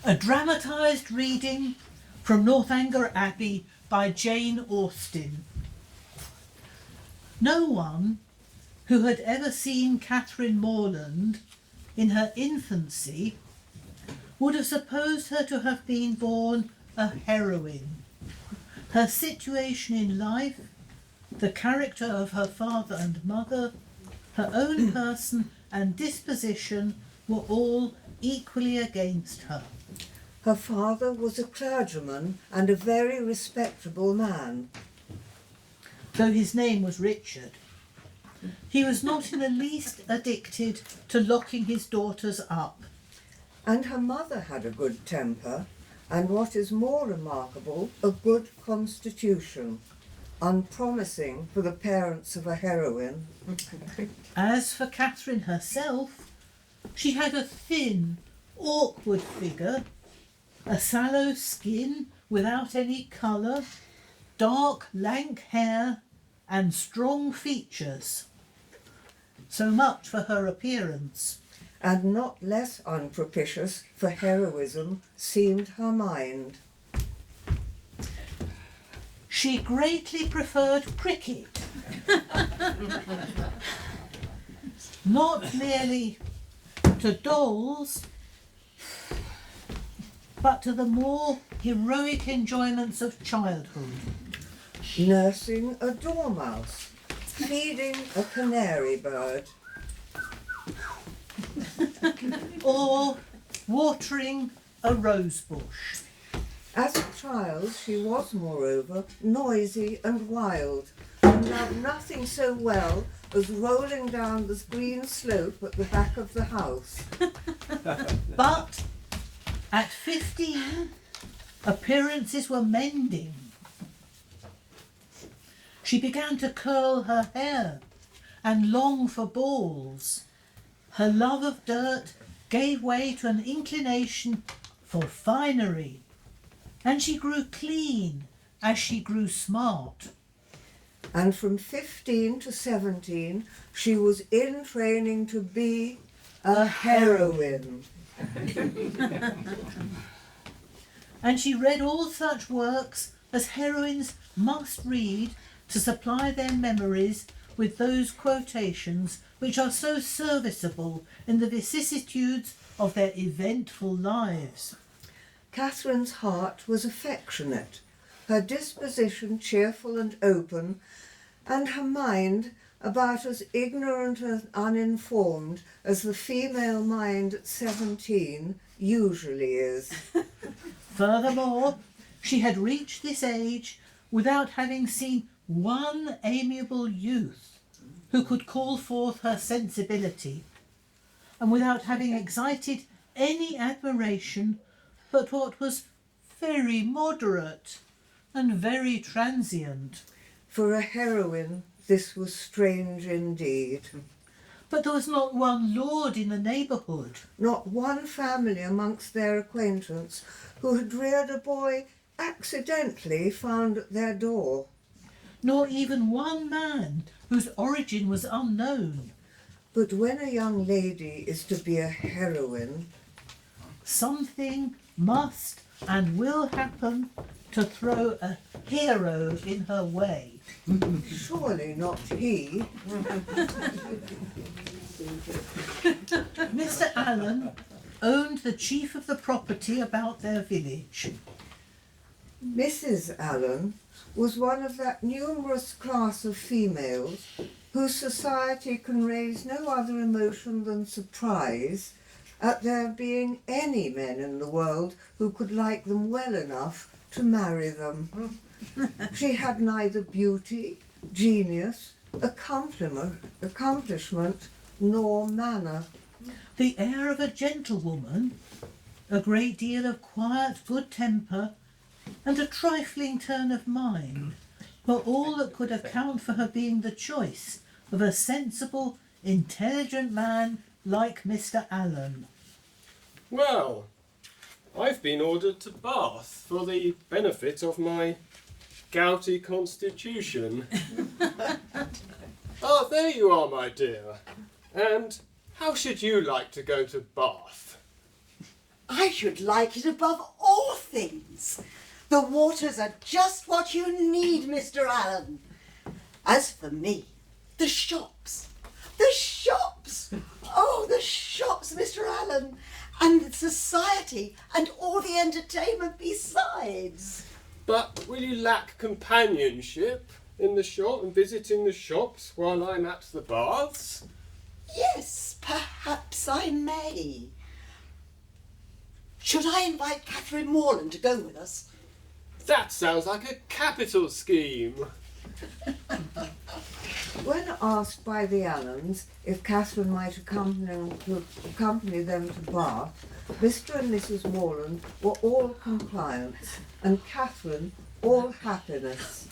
A dramatised reading from Northanger Abbey by Jane Austen. No one who had ever seen Catherine Morland in her infancy would have supposed her to have been born a heroine. Her situation in life, the character of her father and mother, her own person and disposition were all equally against her. Her father was a clergyman and a very respectable man. Though his name was Richard, he was not in the least addicted to locking his daughters up. And her mother had a good temper, and what is more remarkable, a good constitution, unpromising for the parents of a heroine. As for Catherine herself, she had a thin, awkward figure, a sallow skin without any colour, dark, lank hair, and strong features. So much for her appearance. And not less unpropitious for heroism seemed her mind. She greatly preferred cricket, not merely to dolls, but to the more heroic enjoyments of childhood. Nursing a dormouse, feeding a canary bird, or watering a rose bush. As a child, she was, moreover, noisy and wild, and loved nothing so well as rolling down the green slope at the back of the house. But at 15, appearances were mending. She began to curl her hair and long for balls. Her love of dirt gave way to an inclination for finery, and she grew clean as she grew smart. And from 15 to 17, she was in training to be a heroine. And she read all such works as heroines must read to supply their memories with those quotations which are so serviceable in the vicissitudes of their eventful lives. Catherine's heart was affectionate, her disposition cheerful and open, and her mind about as ignorant and uninformed as the female mind at 17 usually is. Furthermore, she had reached this age without having seen one amiable youth who could call forth her sensibility, and without having excited any admiration but what was very moderate and very transient. For a heroine, this was strange indeed. But there was not one lord in the neighbourhood, Not one family amongst their acquaintance who had reared a boy accidentally found at their door. nor even one man whose origin was unknown. But when a young lady is to be a heroine, Something must and will happen to throw a hero in her way. surely not he. Mr. Allen owned the chief of the property about their village. Mrs. Allen was one of that numerous class of females whose society can raise no other emotion than surprise at there being any men in the world who could like them well enough to marry them. She had neither beauty, genius, accomplishment, nor manner. The air of a gentlewoman, a great deal of quiet good temper, and a trifling turn of mind were all that could account for her being the choice of a sensible, intelligent man like Mr. Allen. Well, I've been ordered to Bath for the benefit of my gouty constitution. Ah, there you are, my dear. And how should you like to go to Bath? I should like it above all things. The waters are just what you need, Mr. Allen. As for me, the shops. The shops! Oh, the shops, Mr. Allen. And the society and all the entertainment besides. But will you lack companionship in the shop and visiting the shops while I'm at the baths? Yes, perhaps I may. Should I invite Catherine Morland to go with us? That sounds like a capital scheme. When asked by the Allens if Catherine might accompany them to Bath, Mr. and Mrs. Morland were all compliance, and Catherine all happiness.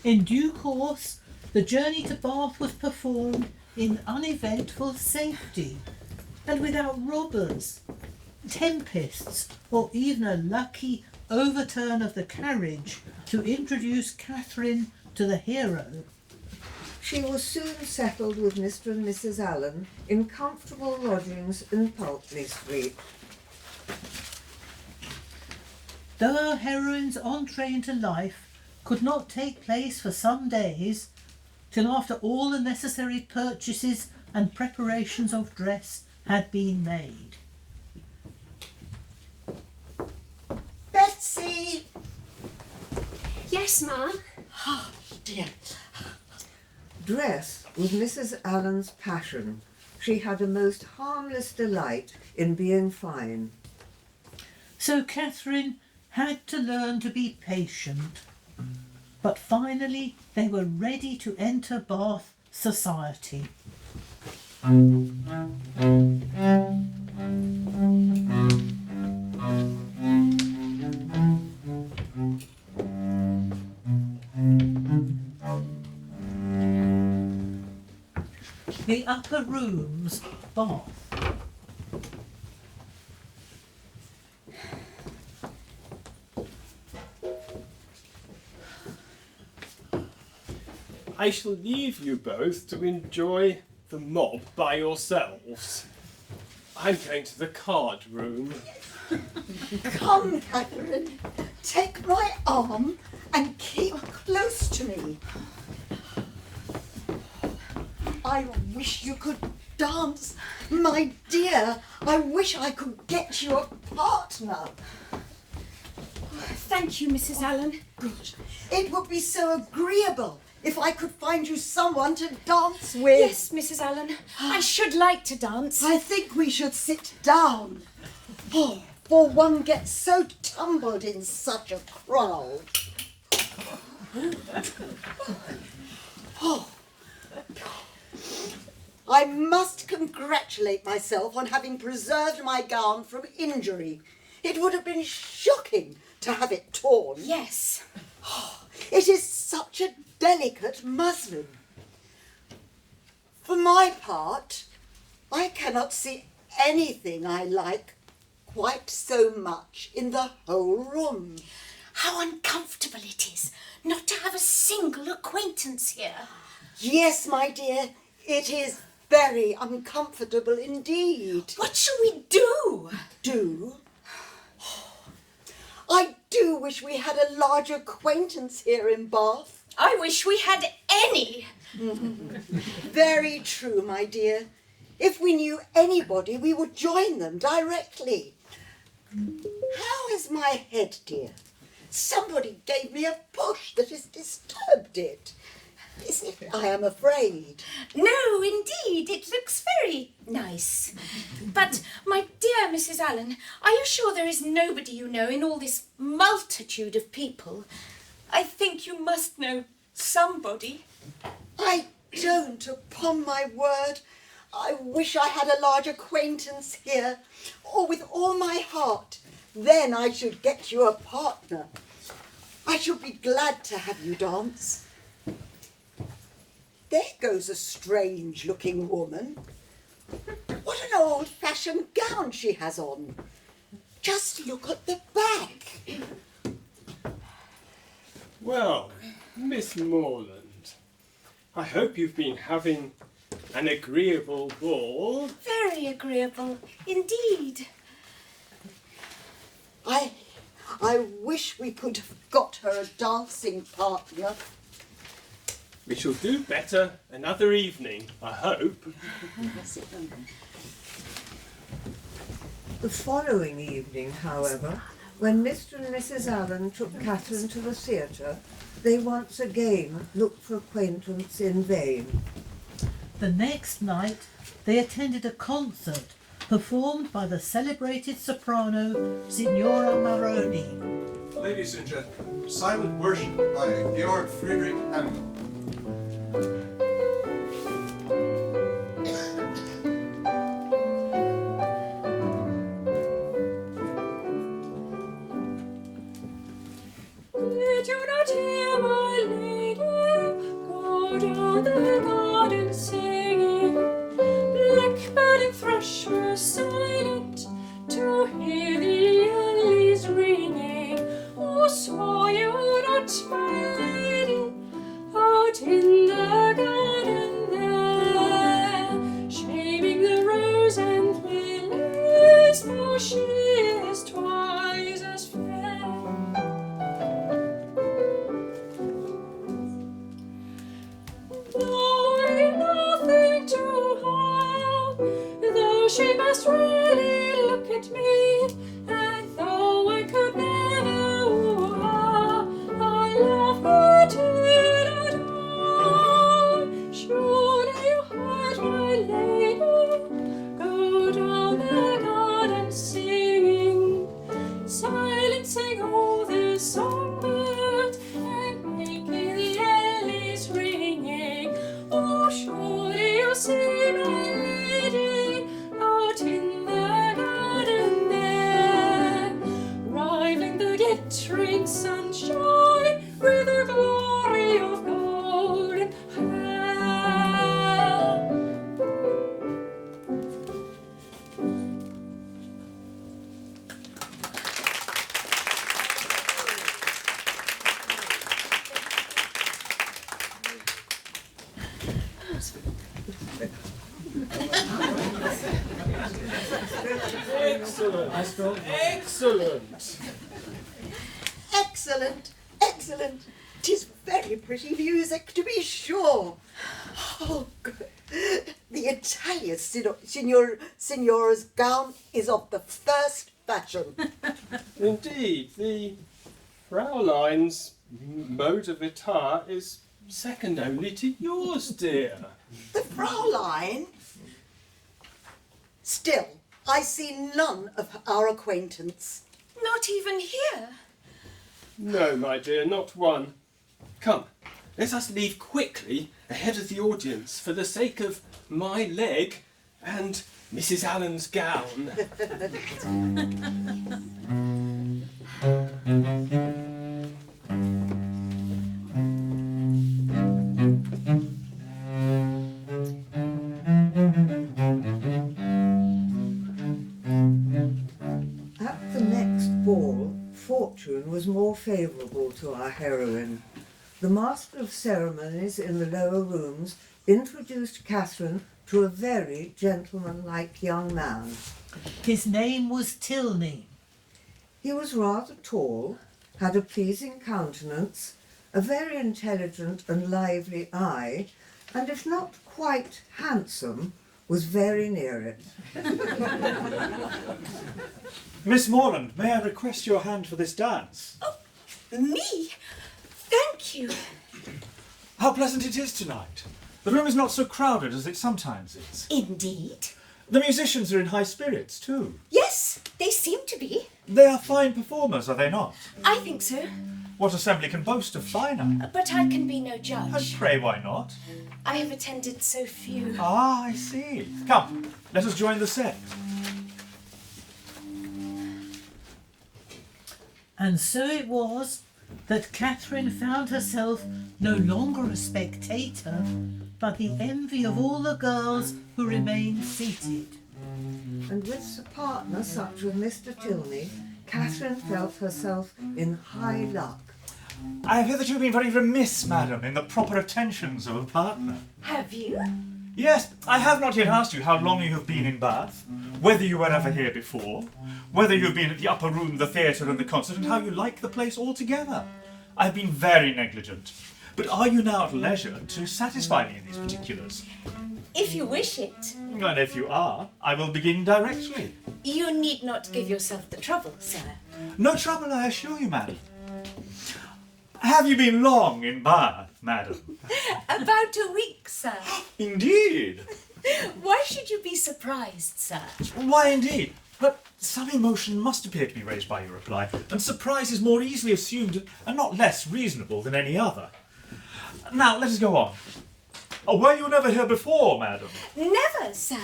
In due course, the journey to Bath was performed in uneventful safety, and without robbers, tempests, or even a lucky overturn of the carriage to introduce Catherine to the hero. She was soon settled with Mr. and Mrs. Allen in comfortable lodgings in Pulteney Street. Though our heroine's entree into life could not take place for some days, till after all the necessary purchases and preparations of dress had been made. Betsy! Yes, Ma. Oh, dear. Dress was Mrs. Allen's passion. She had a most harmless delight in being fine. So Catherine had to learn to be patient. But finally they were ready to enter Bath society. The upper rooms, Bath. I shall leave you both to enjoy the mob by yourselves. I'm going to the card room. Come, Catherine. Take my arm and keep close to me. I wish you could dance. My dear, I wish I could get you a partner. Thank you, Mrs. Allen. Good. It would be so agreeable if I could find you someone to dance with. Yes, Mrs. Allen. I should like to dance. I think we should sit down. Oh, for one gets so tumbled in such a crowd. Oh. I must congratulate myself on having preserved my gown from injury. It would have been shocking to have it torn. Yes. It is such a delicate muslin. For my part, I cannot see anything I like quite so much in the whole room. How uncomfortable it is not to have a single acquaintance here. Yes, my dear, it is very uncomfortable indeed. What shall we do? Do? I do wish we had a large acquaintance here in Bath. I wish we had any. Very true, my dear. If we knew anybody, we would join them directly. How is my head, dear? Somebody gave me a push that has disturbed it. Is it? I am afraid. No, indeed, it looks very nice. But, my dear Mrs. Allen, are you sure there is nobody you know in all this multitude of people? I think you must know somebody. I don't, upon my word. I wish I had a large acquaintance here, or with all my heart. Then I should get you a partner. I should be glad to have you dance. There goes a strange-looking woman. What an old-fashioned gown she has on. Just look at the back. Well, Miss Morland, I hope you've been having an agreeable ball. Very agreeable indeed. I wish we could have got her a dancing partner. We shall do better another evening, I hope. The following evening, however, when Mr. and Mrs. Allen took Catherine to the theatre, they once again looked for acquaintance in vain. The next night they attended a concert performed by the celebrated soprano Signora Maroni. Ladies and gentlemen, Silent Worship by Georg Friedrich Handel. Did you not hear my lady go down the garden singing? Blackbird and thrush were silent to hear the alleys ringing. Oh, saw you not my lady out in the garden there, shaving the rose and lilies, for she is twice as fair. Knowing nothing to harm, though she must really look at me, and though I could never woo her, I love her till I die. Surely you heard my lady go down the garden singing, silencing all the songbirds and making the alleys ringing. Oh, surely you see my lady out in the garden there, rivaling the glittering sunshine with her glory of golden hair. Excellent. Excellent. Excellent, excellent. 'Tis very pretty music, to be sure. Oh, good. The Italian signora's gown is of the first fashion. Indeed, the Fraulein's mode of attire is second only to yours, dear. The Fraulein? Still, I see none of our acquaintance. Not even here. No, my dear, not one. Come, let us leave quickly ahead of the audience for the sake of my leg and Mrs. Allen's gown. At the next ball, fortune was more favourable to our heroine. The master of ceremonies in the lower rooms introduced Catherine to a very gentlemanlike young man. His name was Tilney. He was rather tall, had a pleasing countenance, a very intelligent and lively eye, and if not quite handsome, was very near it. Miss Morland, may I request your hand for this dance? Oh, me? Thank you. How pleasant it is tonight. The room is not so crowded as it sometimes is. Indeed. The musicians are in high spirits too. Yes, they seem to be. They are fine performers, are they not? I think so. What assembly can boast of finer? But I can be no And judge. pray, why not? I have attended so few. Ah, I see. Come, let us join the set. And so it was that Catherine found herself no longer a spectator, but the envy of all the girls who remained seated. And with a partner such as Mr. Tilney, Catherine felt herself in high luck. I have hitherto been very remiss, madam, in the proper attentions of a partner. Have you? Yes, I have not yet asked you how long you have been in Bath, whether you were ever here before, whether you have been at the upper room, the theatre and the concert, and how you like the place altogether. I have been very negligent. But are you now at leisure to satisfy me in these particulars? If you wish it. And if you are, I will begin directly. You need not give yourself the trouble, sir. No trouble, I assure you, madam. Have you been long in Bath, madam? About a week, sir. Indeed. Why should you be surprised, sir? Why, indeed. But some emotion must appear to be raised by your reply, and surprise is more easily assumed and not less reasonable than any other. Now, let us go on. Were you never here before, madam? Never, sir.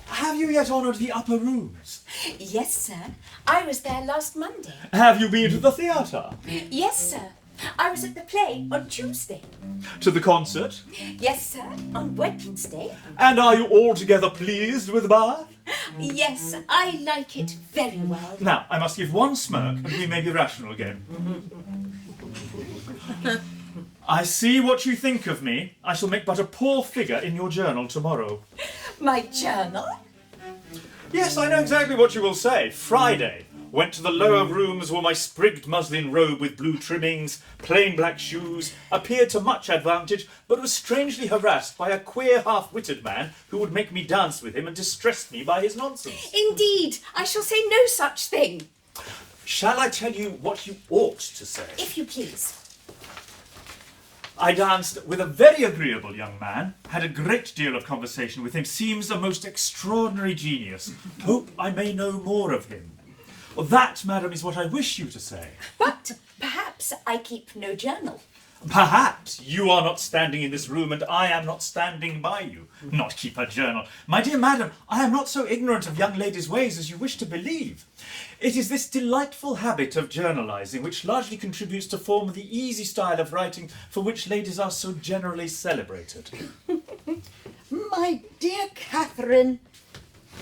Have you yet honoured the upper rooms? Yes, sir. I was there last Monday. Have you been to the theatre? Yes, sir. I was at the play on Tuesday. To the concert? Yes, sir. On Wednesday. And are you altogether pleased with Bath? Yes, I like it very well. Now, I must give one smirk, and we may be rational again. I see what you think of me. I shall make but a poor figure in your journal tomorrow. My journal? Yes, I know exactly what you will say. Friday. Went to the lower rooms, wore my sprigged muslin robe with blue trimmings, plain black shoes, appeared to much advantage, but was strangely harassed by a queer half-witted man who would make me dance with him and distressed me by his nonsense. Indeed, I shall say no such thing. Shall I tell you what you ought to say? If you please. I danced with a very agreeable young man, had a great deal of conversation with him, seems a most extraordinary genius. Hope I may know more of him. Well, that, madam, is what I wish you to say. But perhaps I keep no journal. Perhaps you are not standing in this room and I am not standing by you. Not keep a journal. My dear madam, I am not so ignorant of young ladies' ways as you wish to believe. It is this delightful habit of journalising which largely contributes to form the easy style of writing for which ladies are so generally celebrated. My dear Catherine,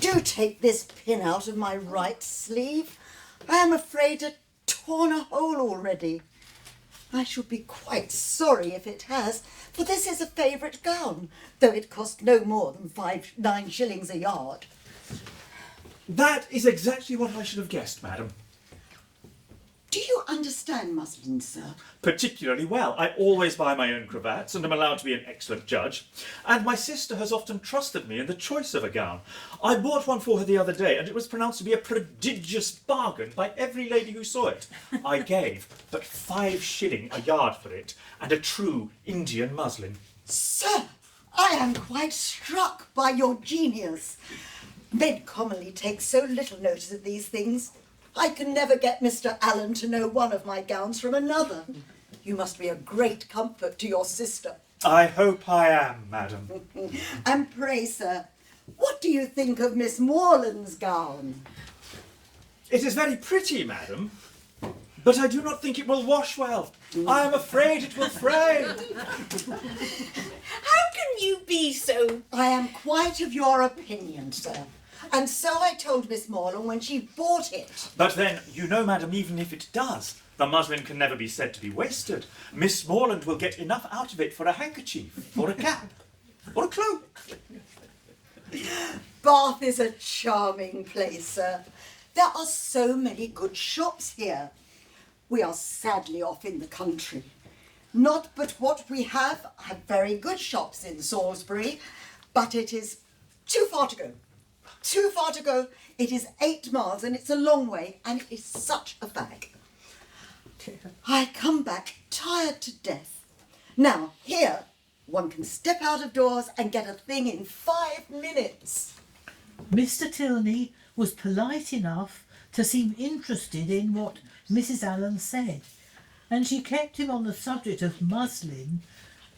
do take this pin out of my right sleeve. I am afraid it torn a hole already. I should be quite sorry if it has, for this is a favourite gown, though it cost no more than 9 shillings a yard. That is exactly what I should have guessed, madam. Do you understand muslin, sir? Particularly well. I always buy my own cravats and am allowed to be an excellent judge. And my sister has often trusted me in the choice of a gown. I bought one for her the other day and it was pronounced to be a prodigious bargain by every lady who saw it. I gave but 5 shillings a yard for it and a true Indian muslin. Sir, I am quite struck by your genius. Men commonly take so little notice of these things. I can never get Mr. Allen to know one of my gowns from another. You must be a great comfort to your sister. I hope I am, madam. And pray, sir, what do you think of Miss Morland's gown? It is very pretty, madam, but I do not think it will wash well. I am afraid it will fray. How can you be so... I am quite of your opinion, sir. And so I told Miss Morland when she bought it. But then, you know, madam, even if it does, the muslin can never be said to be wasted. Miss Morland will get enough out of it for a handkerchief, or a cap, or a cloak. Bath is a charming place, sir. There are so many good shops here. We are sadly off in the country. Not but what we have very good shops in Salisbury, but it is too far to go. Too far to go. It is 8 miles and it's a long way and it is such a fag. I come back tired to death. Now, here, one can step out of doors and get a thing in 5 minutes. Mr. Tilney was polite enough to seem interested in what Mrs. Allen said, and she kept him on the subject of muslin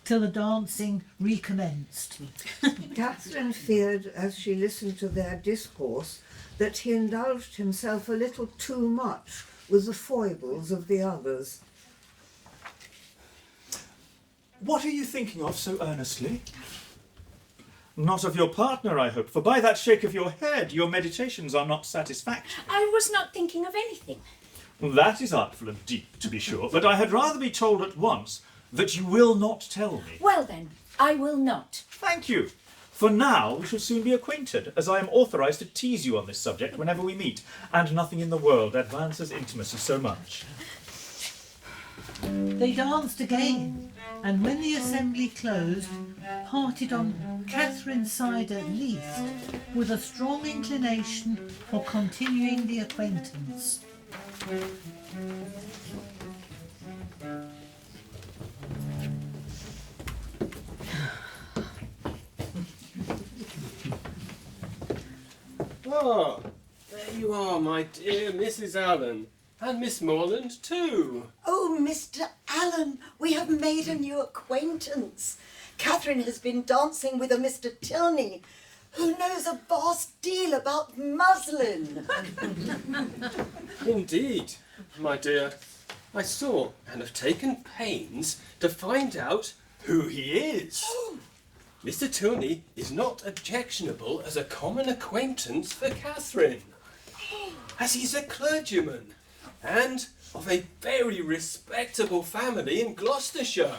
till the dancing recommenced. Catherine feared, as she listened to their discourse, that he indulged himself a little too much with the foibles of the others. What are you thinking of so earnestly? Not of your partner, I hope, for by that shake of your head, your meditations are not satisfactory. I was not thinking of anything. Well, that is artful and deep, to be sure, but I had rather be told at once that you will not tell me. Well then, I will not. Thank you. For now, we shall soon be acquainted, as I am authorised to tease you on this subject whenever we meet, and nothing in the world advances intimacy so much. They danced again, and when the assembly closed, parted on Catherine's side at least, with a strong inclination for continuing the acquaintance. Ah, there you are, my dear Mrs. Allen. And Miss Morland too. Oh, Mr. Allen, we have made a new acquaintance. Catherine has been dancing with a Mr. Tilney, who knows a vast deal about muslin. Indeed, my dear. I saw and have taken pains to find out who he is. Mr. Tilney is not objectionable as a common acquaintance for Catherine, as he's a clergyman and of a very respectable family in Gloucestershire.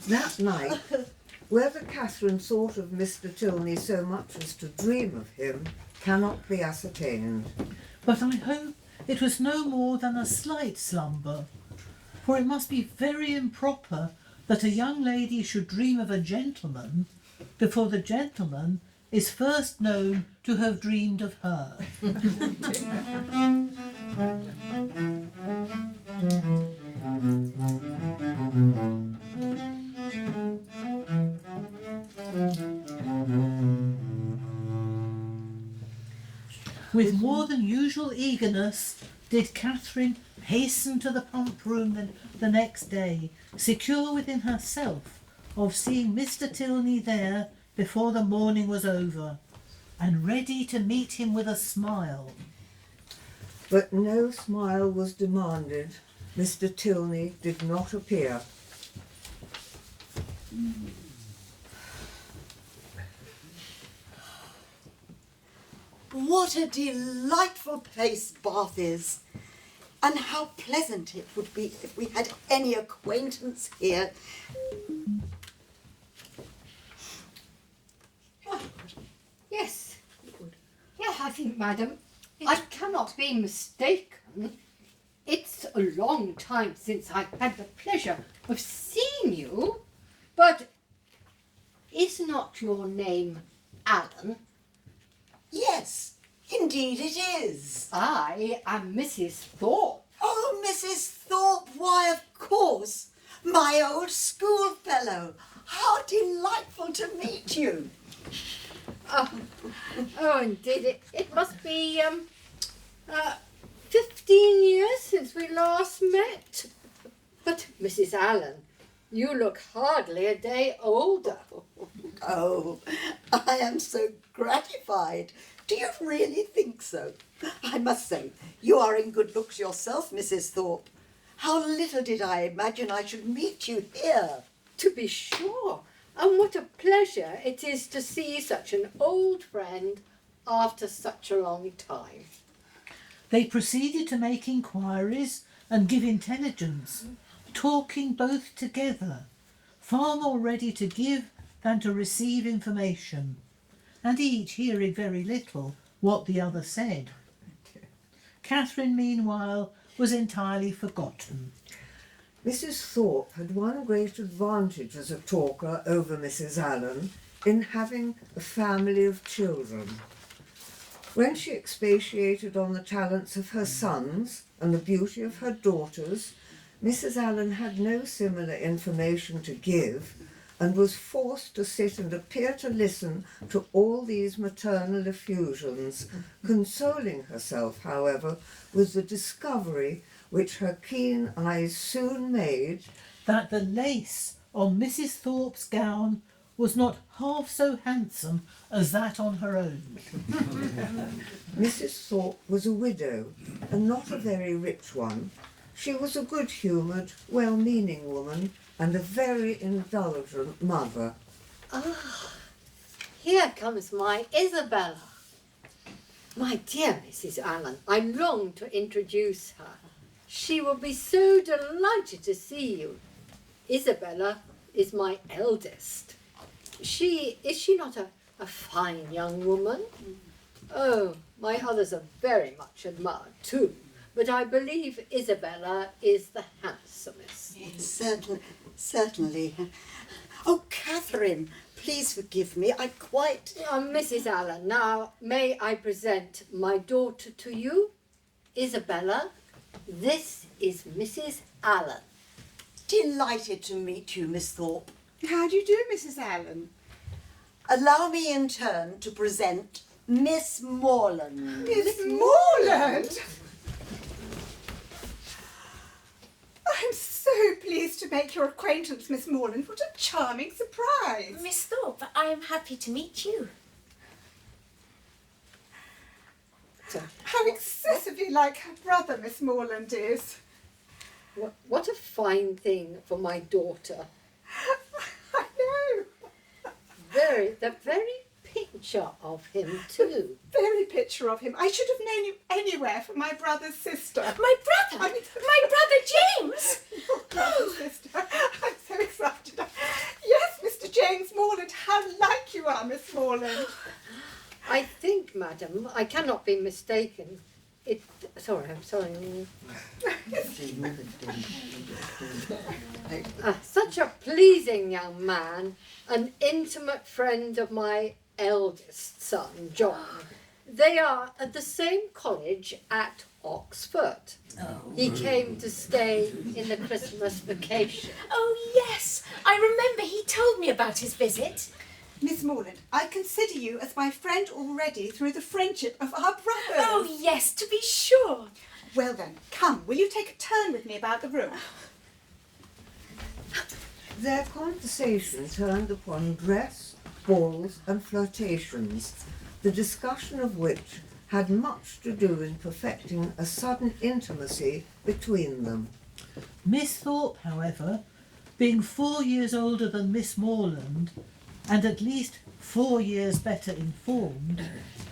That night, whether Catherine thought of Mr. Tilney so much as to dream of him cannot be ascertained. But I hope it was no more than a slight slumber, for it must be very improper that a young lady should dream of a gentleman before the gentleman is first known to have dreamed of her. With more than usual eagerness did Catherine hasten to the pump room the next day, secure within herself of seeing Mr. Tilney there before the morning was over, and ready to meet him with a smile. But no smile was demanded. Mr. Tilney did not appear. What a delightful place Bath is, and how pleasant it would be if we had any acquaintance here. Yes. Yeah, I think, madam, I cannot be mistaken. It's a long time since I've had the pleasure of seeing you, but is not your name Allen? Yes, indeed it is. I am Mrs. Thorpe. Oh, Mrs. Thorpe, why, of course, my old schoolfellow. How delightful to meet you. Oh, indeed, it must be 15 years since we last met. But, Mrs. Allen, you look hardly a day older. Oh, I am so gratified. Do you really think so? I must say, you are in good looks yourself, Mrs. Thorpe. How little did I imagine I should meet you here. To be sure. And what a pleasure it is to see such an old friend after such a long time. They proceeded to make inquiries and give intelligence, talking both together, far more ready to give than to receive information, and each hearing very little what the other said. Catherine, meanwhile, was entirely forgotten. Mrs. Thorpe had one great advantage as a talker over Mrs. Allen in having a family of children. When she expatiated on the talents of her sons and the beauty of her daughters, Mrs. Allen had no similar information to give, and was forced to sit and appear to listen to all these maternal effusions, consoling herself, however, with the discovery which her keen eyes soon made, that the lace on Mrs. Thorpe's gown was not half so handsome as that on her own. Mrs. Thorpe was a widow, and not a very rich one. She was a good-humoured, well-meaning woman, and a very indulgent mother. Here comes my Isabella. My dear Mrs. Allen, I long to introduce her. She will be so delighted to see you. Isabella, is my eldest. Is she not a fine young woman? Oh, my others are very much admired too, but I believe Isabella is the handsomest. Yes, certainly. Oh, Catherine, please forgive me. I quite... Mrs. Allen, now may I present my daughter to you? Isabella, this is Mrs. Allen. Delighted to meet you, Miss Thorpe. How do you do, Mrs. Allen? Allow me in turn to present Miss Morland. Miss Morland? I'm so pleased to make your acquaintance, Miss Morland. What a charming surprise. Miss Thorpe, I am happy to meet you. How excessively like her brother Miss Morland is. What a fine thing for my daughter. I know. The very picture of him too. Very picture of him. I should have known you anywhere from my brother's sister. My brother? My brother James? Your brother's sister. I'm so excited. Yes, Mr. James Morland, how like you are, Miss Morland. I think, madam, I cannot be mistaken. I'm sorry. Such a pleasing young man, an intimate friend of my eldest son, John. They are at the same college at Oxford. Oh. He came to stay in the Christmas vacation. Oh, yes. I remember he told me about his visit. Miss Morland, I consider you as my friend already through the friendship of our brothers. Oh, yes, to be sure. Well then, come, will you take a turn with me about the room? Their conversation turned upon dress, balls and flirtations, the discussion of which had much to do in perfecting a sudden intimacy between them. Miss Thorpe, however, being 4 years older than Miss Morland, and at least 4 years better informed,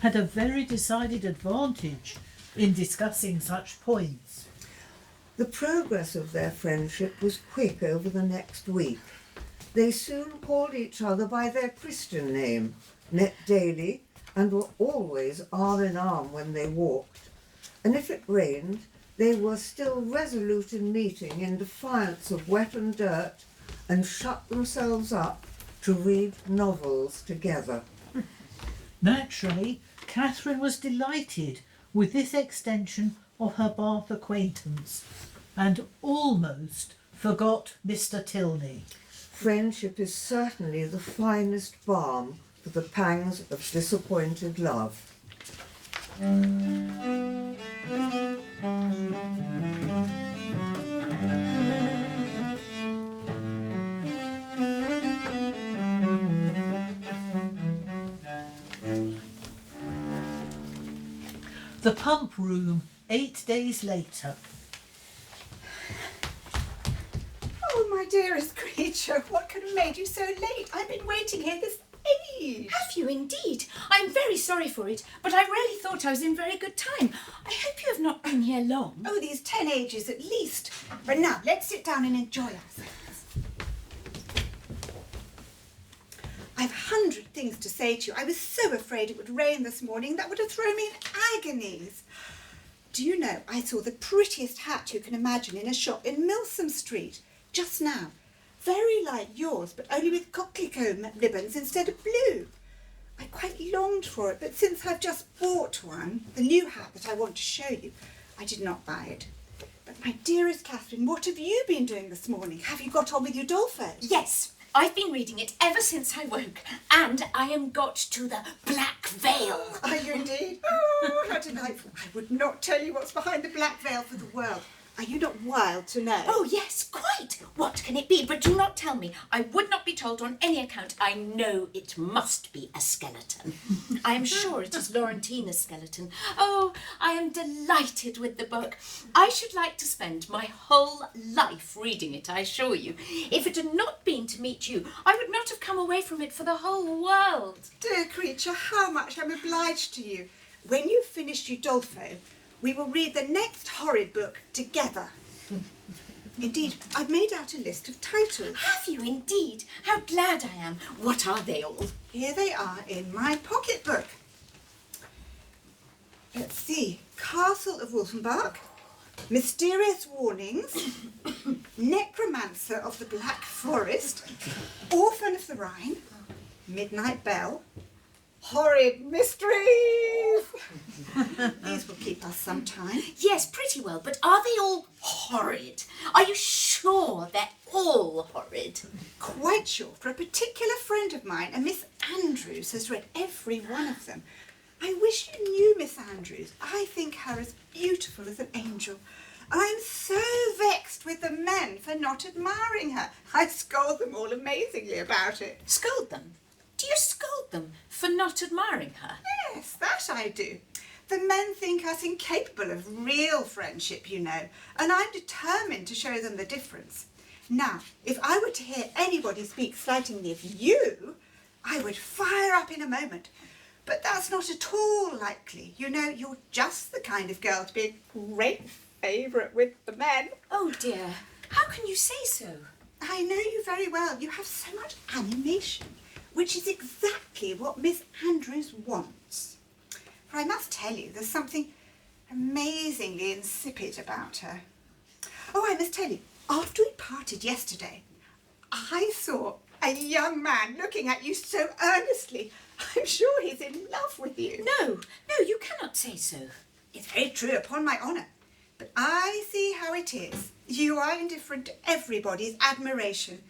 had a very decided advantage in discussing such points. The progress of their friendship was quick over the next week. They soon called each other by their Christian name, met daily, and were always arm in arm when they walked. And if it rained, they were still resolute in meeting in defiance of wet and dirt, and shut themselves up to read novels together. Naturally, Catherine was delighted with this extension of her Bath acquaintance, and almost forgot Mr. Tilney. Friendship is certainly the finest balm for the pangs of disappointed love. The Pump Room, 8 days later. Oh, my dearest creature, what could have made you so late? I've been waiting here this age. Have you indeed? I'm very sorry for it, but I really thought I was in very good time. I hope you have not been here long. Oh, these 10 ages at least. But now, let's sit down and enjoy ourselves. I've 100 things to say to you. I was so afraid it would rain this morning. That would have thrown me in agonies. Do you know, I saw the prettiest hat you can imagine in a shop in Milsom Street just now. Very like yours, but only with coquelicot ribbons instead of blue. I quite longed for it, but since I've just bought one, the new hat that I want to show you, I did not buy it. But my dearest Catherine, what have you been doing this morning? Have you got on with your Dolpho? Yes, I've been reading it ever since I woke, and I am got to the Black Veil. Are you indeed? Oh, how delightful. I would not tell you what's behind the Black Veil for the world. Are you not wild to know? Oh, yes, quite. What can it be? But do not tell me. I would not be told on any account. I know it must be a skeleton. I am sure it is Laurentina's skeleton. Oh, I am delighted with the book. I should like to spend my whole life reading it, I assure you. If it had not been to meet you, I would not have come away from it for the whole world. Dear creature, how much I'm obliged to you. When you've finished Udolpho, we will read the next horrid book together. Indeed, I've made out a list of titles. Have you indeed? How glad I am. What are they all? Here they are in my pocketbook. Let's see. Castle of Wolfenbach, Mysterious Warnings, Necromancer of the Black Forest, Orphan of the Rhine, Midnight Bell, Horrid Mysteries. These will keep us some time. Yes, pretty well, but are they all horrid? Are you sure they're all horrid? Quite sure, for a particular friend of mine, a Miss Andrews, has read every one of them. I wish you knew Miss Andrews. I think her as beautiful as an angel. I'm so vexed with the men for not admiring her. I scold them all amazingly about it. Scold them? Do you scold them for not admiring her? Yes, that I do. The men think us incapable of real friendship, you know, and I'm determined to show them the difference. Now, if I were to hear anybody speak slightingly of you, I would fire up in a moment. But that's not at all likely. You know, you're just the kind of girl to be a great favourite with the men. Oh dear, how can you say so? I know you very well. You have so much animation, which is exactly what Miss Andrews wants. For I must tell you, there's something amazingly insipid about her. Oh, I must tell you, after we parted yesterday, I saw a young man looking at you so earnestly. I'm sure he's in love with you. No, you cannot say so. It's very true, upon my honour. But I see how it is. You are indifferent to everybody's admiration,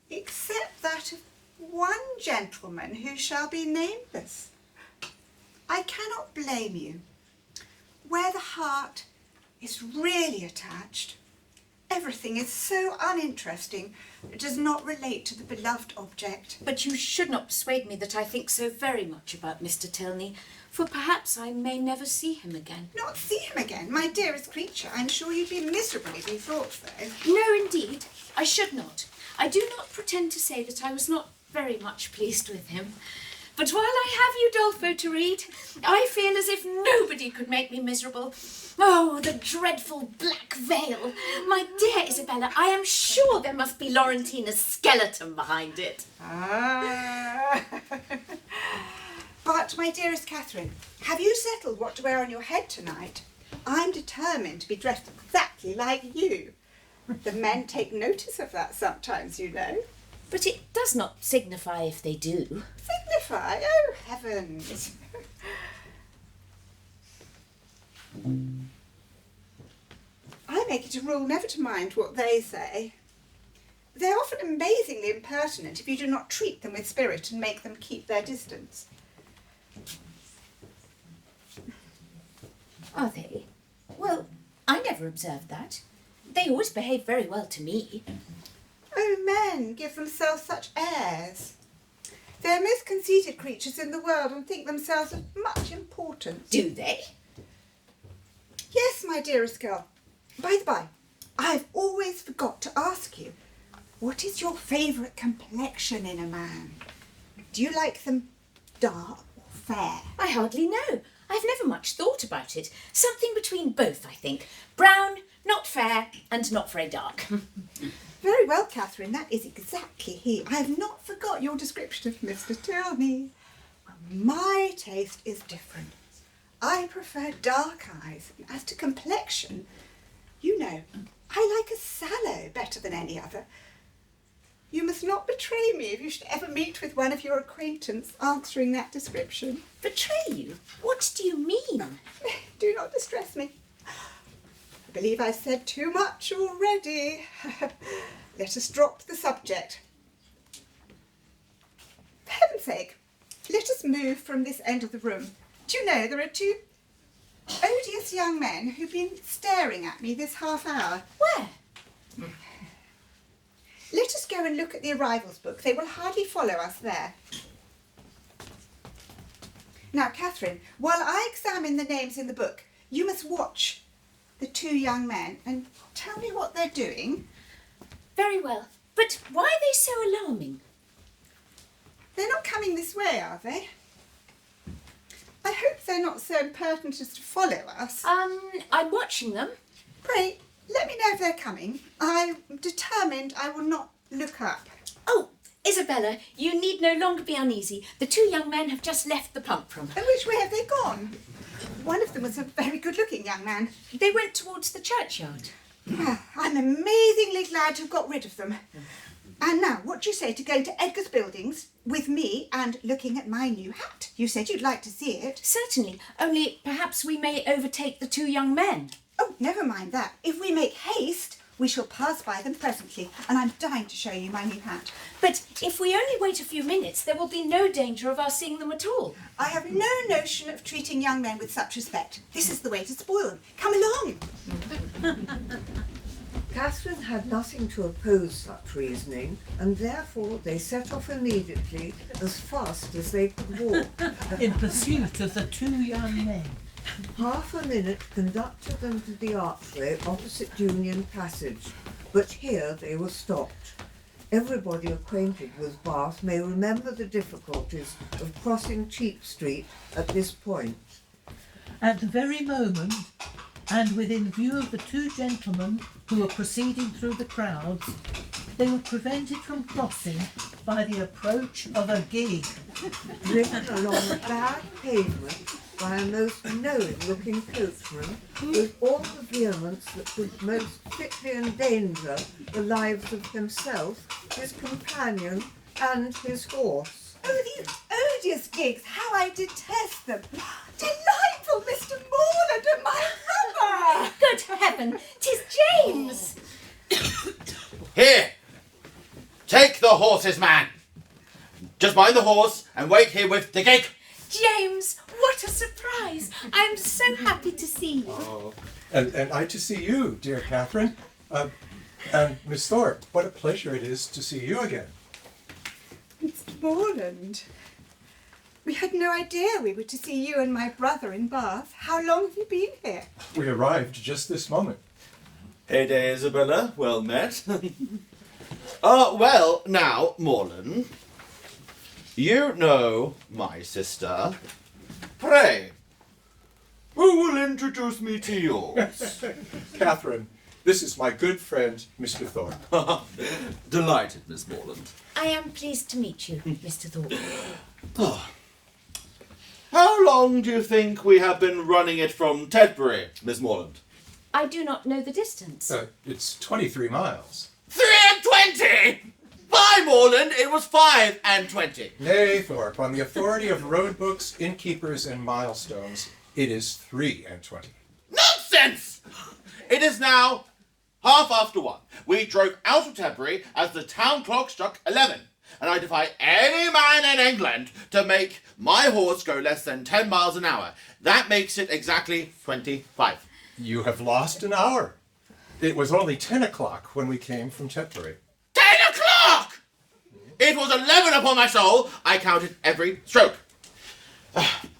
except that of one gentleman who shall be nameless. I cannot blame you. Where the heart is really attached, everything is so uninteresting, it does not relate to the beloved object. But you should not persuade me that I think so very much about Mr. Tilney, for perhaps I may never see him again. Not see him again, my dearest creature. I'm sure you'd be miserable if you thought so. No, indeed, I should not. I do not pretend to say that I was not very much pleased with him. But while I have Udolpho to read, I feel as if nobody could make me miserable. Oh, the dreadful black veil. My dear Isabella, I am sure there must be Laurentina's skeleton behind it. Ah. But, my dearest Catherine, have you settled what to wear on your head tonight? I'm determined to be dressed exactly like you. The men take notice of that sometimes, you know. But it does not signify if they do. Signify? Oh, heavens. I make it a rule never to mind what they say. They're often amazingly impertinent if you do not treat them with spirit and make them keep their distance. Are they? Well, I never observed that. They always behave very well to me. Oh, men give themselves such airs. They're most conceited creatures in the world and think themselves of much importance. Do they? Yes, my dearest girl. By the by, I've always forgot to ask you, what is your favourite complexion in a man? Do you like them dark or fair? I hardly know. I've never much thought about it. Something between both, I think. Brown, not fair, and not very dark. Very well, Catherine, that is exactly he. I have not forgot your description of Mr. Tilney. Well, my taste is different. I prefer dark eyes. As to complexion, you know, I like a sallow better than any other. You must not betray me if you should ever meet with one of your acquaintance answering that description. Betray you? What do you mean? Do not distress me. I believe I've said too much already. Let us drop the subject. For heaven's sake, let us move from this end of the room. Do you know, there are two odious young men who've been staring at me this half hour. Where? Let us go and look at the arrivals book. They will hardly follow us there. Now, Catherine, while I examine the names in the book, you must watch the two young men and tell me what they're doing. Very well. But why are they so alarming? They're not coming this way, are they? I hope they're not so impertinent as to follow us. I'm watching them. Pray, let me know if they're coming. I'm determined I will not look up. Oh, Isabella, you need no longer be uneasy. The two young men have just left the pump room. And which way have they gone? One of them was a very good-looking young man. They went towards the churchyard. Well, I'm amazingly glad to have got rid of them. And now, what do you say to going to Edgar's Buildings with me and looking at my new hat? You said you'd like to see it. Certainly, only perhaps we may overtake the two young men. Oh, never mind that. If we make haste, we shall pass by them presently, and I'm dying to show you my new hat. But if we only wait a few minutes, there will be no danger of our seeing them at all. I have no notion of treating young men with such respect. This is the way to spoil them. Come along. Catherine had nothing to oppose such reasoning, and therefore they set off immediately as fast as they could walk. In pursuit of the two young men. Half a minute conducted them to the archway opposite Union Passage, but here they were stopped. Everybody acquainted with Bath may remember the difficulties of crossing Cheap Street at this point. At the very moment, and within view of the two gentlemen who were proceeding through the crowds, they were prevented from crossing by the approach of a gig. Driven along a bad pavement by a most knowing-looking coachman with all the vehemence that could most fitly endanger the lives of himself, his companion, and his horse. Oh, these odious gigs! How I detest them! Delightful Mr. Morland and my rubber! Good heaven, 'tis James! Here! Take the horses, man! Just mind the horse and wait here with the gig! James, what a surprise! I am so happy to see you. Oh, and I to see you, dear Catherine. And Miss Thorpe, what a pleasure it is to see you again. Mr. Morland, we had no idea we were to see you and my brother in Bath. How long have you been here? We arrived just this moment. Hey day, Isabella. Well met. Well, now, Morland, you know my sister. Pray, who will introduce me to yours? Catherine, this is my good friend, Mr. Thorpe. Delighted, Miss Morland. I am pleased to meet you, Mr. Thorpe. How long do you think we have been running it from Tedbury, Miss Morland? I do not know the distance. It's 23 miles. 3 and 20! By Morland, it was 5 and 20. Nay, Thorpe, on the authority of road books, innkeepers, and milestones, it is 3 and 20. Nonsense! It is now 1:30. We drove out of Tedbury as the town clock struck 11, and I defy any man in England to make my horse go less than 10 miles an hour. That makes it exactly 25. You have lost an hour. It was only 10 o'clock when we came from Tedbury. 10 o'clock! It was 11 upon my soul. I counted every stroke.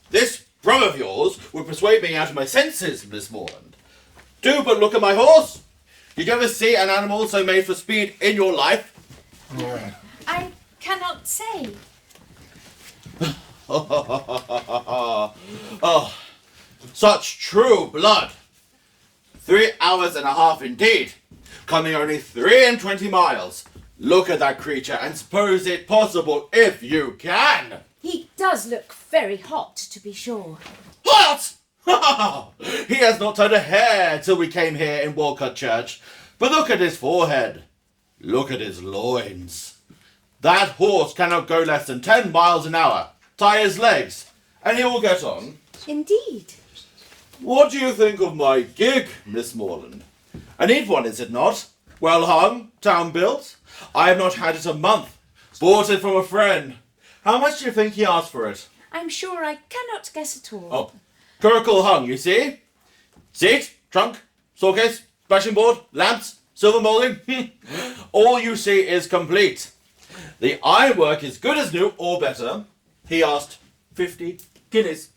This drum of yours would persuade me out of my senses, Miss Morland. Do but look at my horse. Did you ever see an animal so made for speed in your life? I cannot say. Oh, such true blood. 3 hours and a half indeed, coming only 3 and 20 miles. Look at that creature and suppose it possible if you can. He does look very hot, to be sure. What? He has not turned a hair till we came here in Walcott Church. But look at his forehead. Look at his loins. That horse cannot go less than 10 miles an hour. Tie his legs, and he will get on. Indeed. What do you think of my gig, Miss Morland? A neat one, is it not? Well hung, town built. I have not had it a month. Bought it from a friend. How much do you think he asked for it? I'm sure I cannot guess at all. Oh, curricle hung, you see? Seat, trunk, stawcase, splashing board, lamps, silver moulding. All you see is complete. The ironwork is good as new or better. He asked 50 guineas.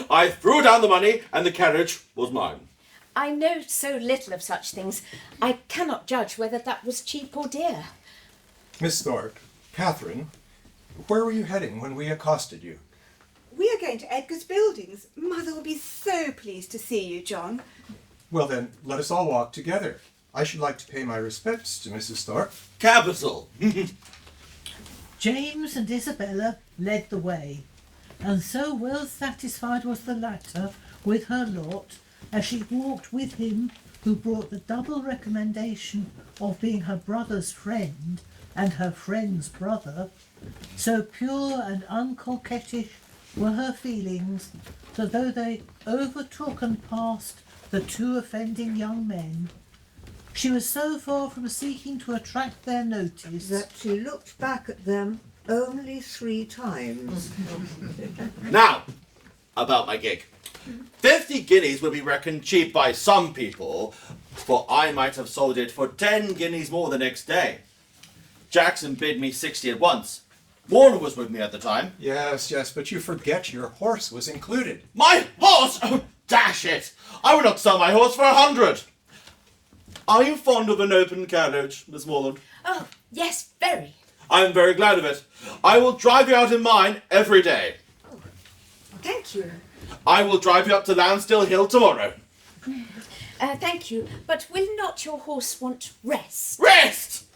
I threw down the money and the carriage was mine. I know so little of such things. I cannot judge whether that was cheap or dear. Miss Thorpe, Catherine, where were you heading when we accosted you? We are going to Edgar's Buildings. Mother will be so pleased to see you, John. Well then, let us all walk together. I should like to pay my respects to Mrs. Thorpe. Capital. James and Isabella led the way, and so well satisfied was the latter with her lot as she walked with him who brought the double recommendation of being her brother's friend and her friend's brother, so pure and uncoquettish were her feelings that though they overtook and passed the two offending young men, she was so far from seeking to attract their notice That she looked back at them only 3 times. Now, about my gig. 50 guineas would be reckoned cheap by some people, for I might have sold it for 10 guineas more the next day. Jackson bid me 60 at once. Warner was with me at the time. Yes, but you forget your horse was included. My horse! Oh, dash it! I would not sell my horse for 100. Are you fond of an open carriage, Miss Morland? Oh, yes, very. I am very glad of it. I will drive you out in mine every day. Thank you. I will drive you up to Lansdale Hill tomorrow. Thank you, but will not your horse want rest? Rest!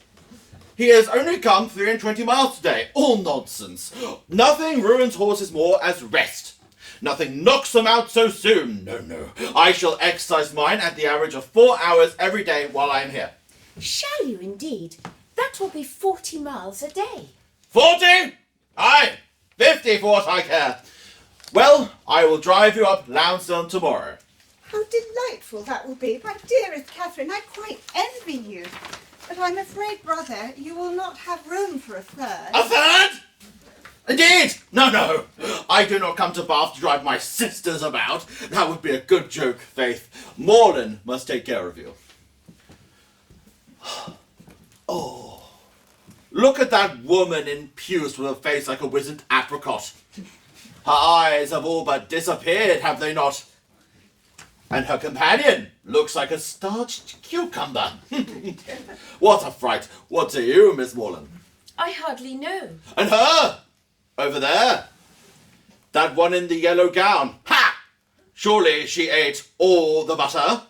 He has only come 320 miles today. All nonsense. Nothing ruins horses more as rest. Nothing knocks them out so soon. No. I shall exercise mine at the average of 4 hours every day while I am here. Shall you indeed? That will be 40 miles a day. 40? Aye, 50 for what I care. Well, I will drive you up Lansdowne tomorrow. How delightful that will be. My dearest Catherine, I quite envy you. But I'm afraid, brother, you will not have room for a third. A third? Indeed! No. I do not come to Bath to drive my sisters about. That would be a good joke, Faith. Morland must take care of you. Oh, look at that woman in puce with a face like a wizened apricot. Her eyes have all but disappeared, have they not? And her companion looks like a starched cucumber. What a fright. What do you, Miss Morland? I hardly know. And her! Over there. That one in the yellow gown. Ha! Surely she ate all the butter?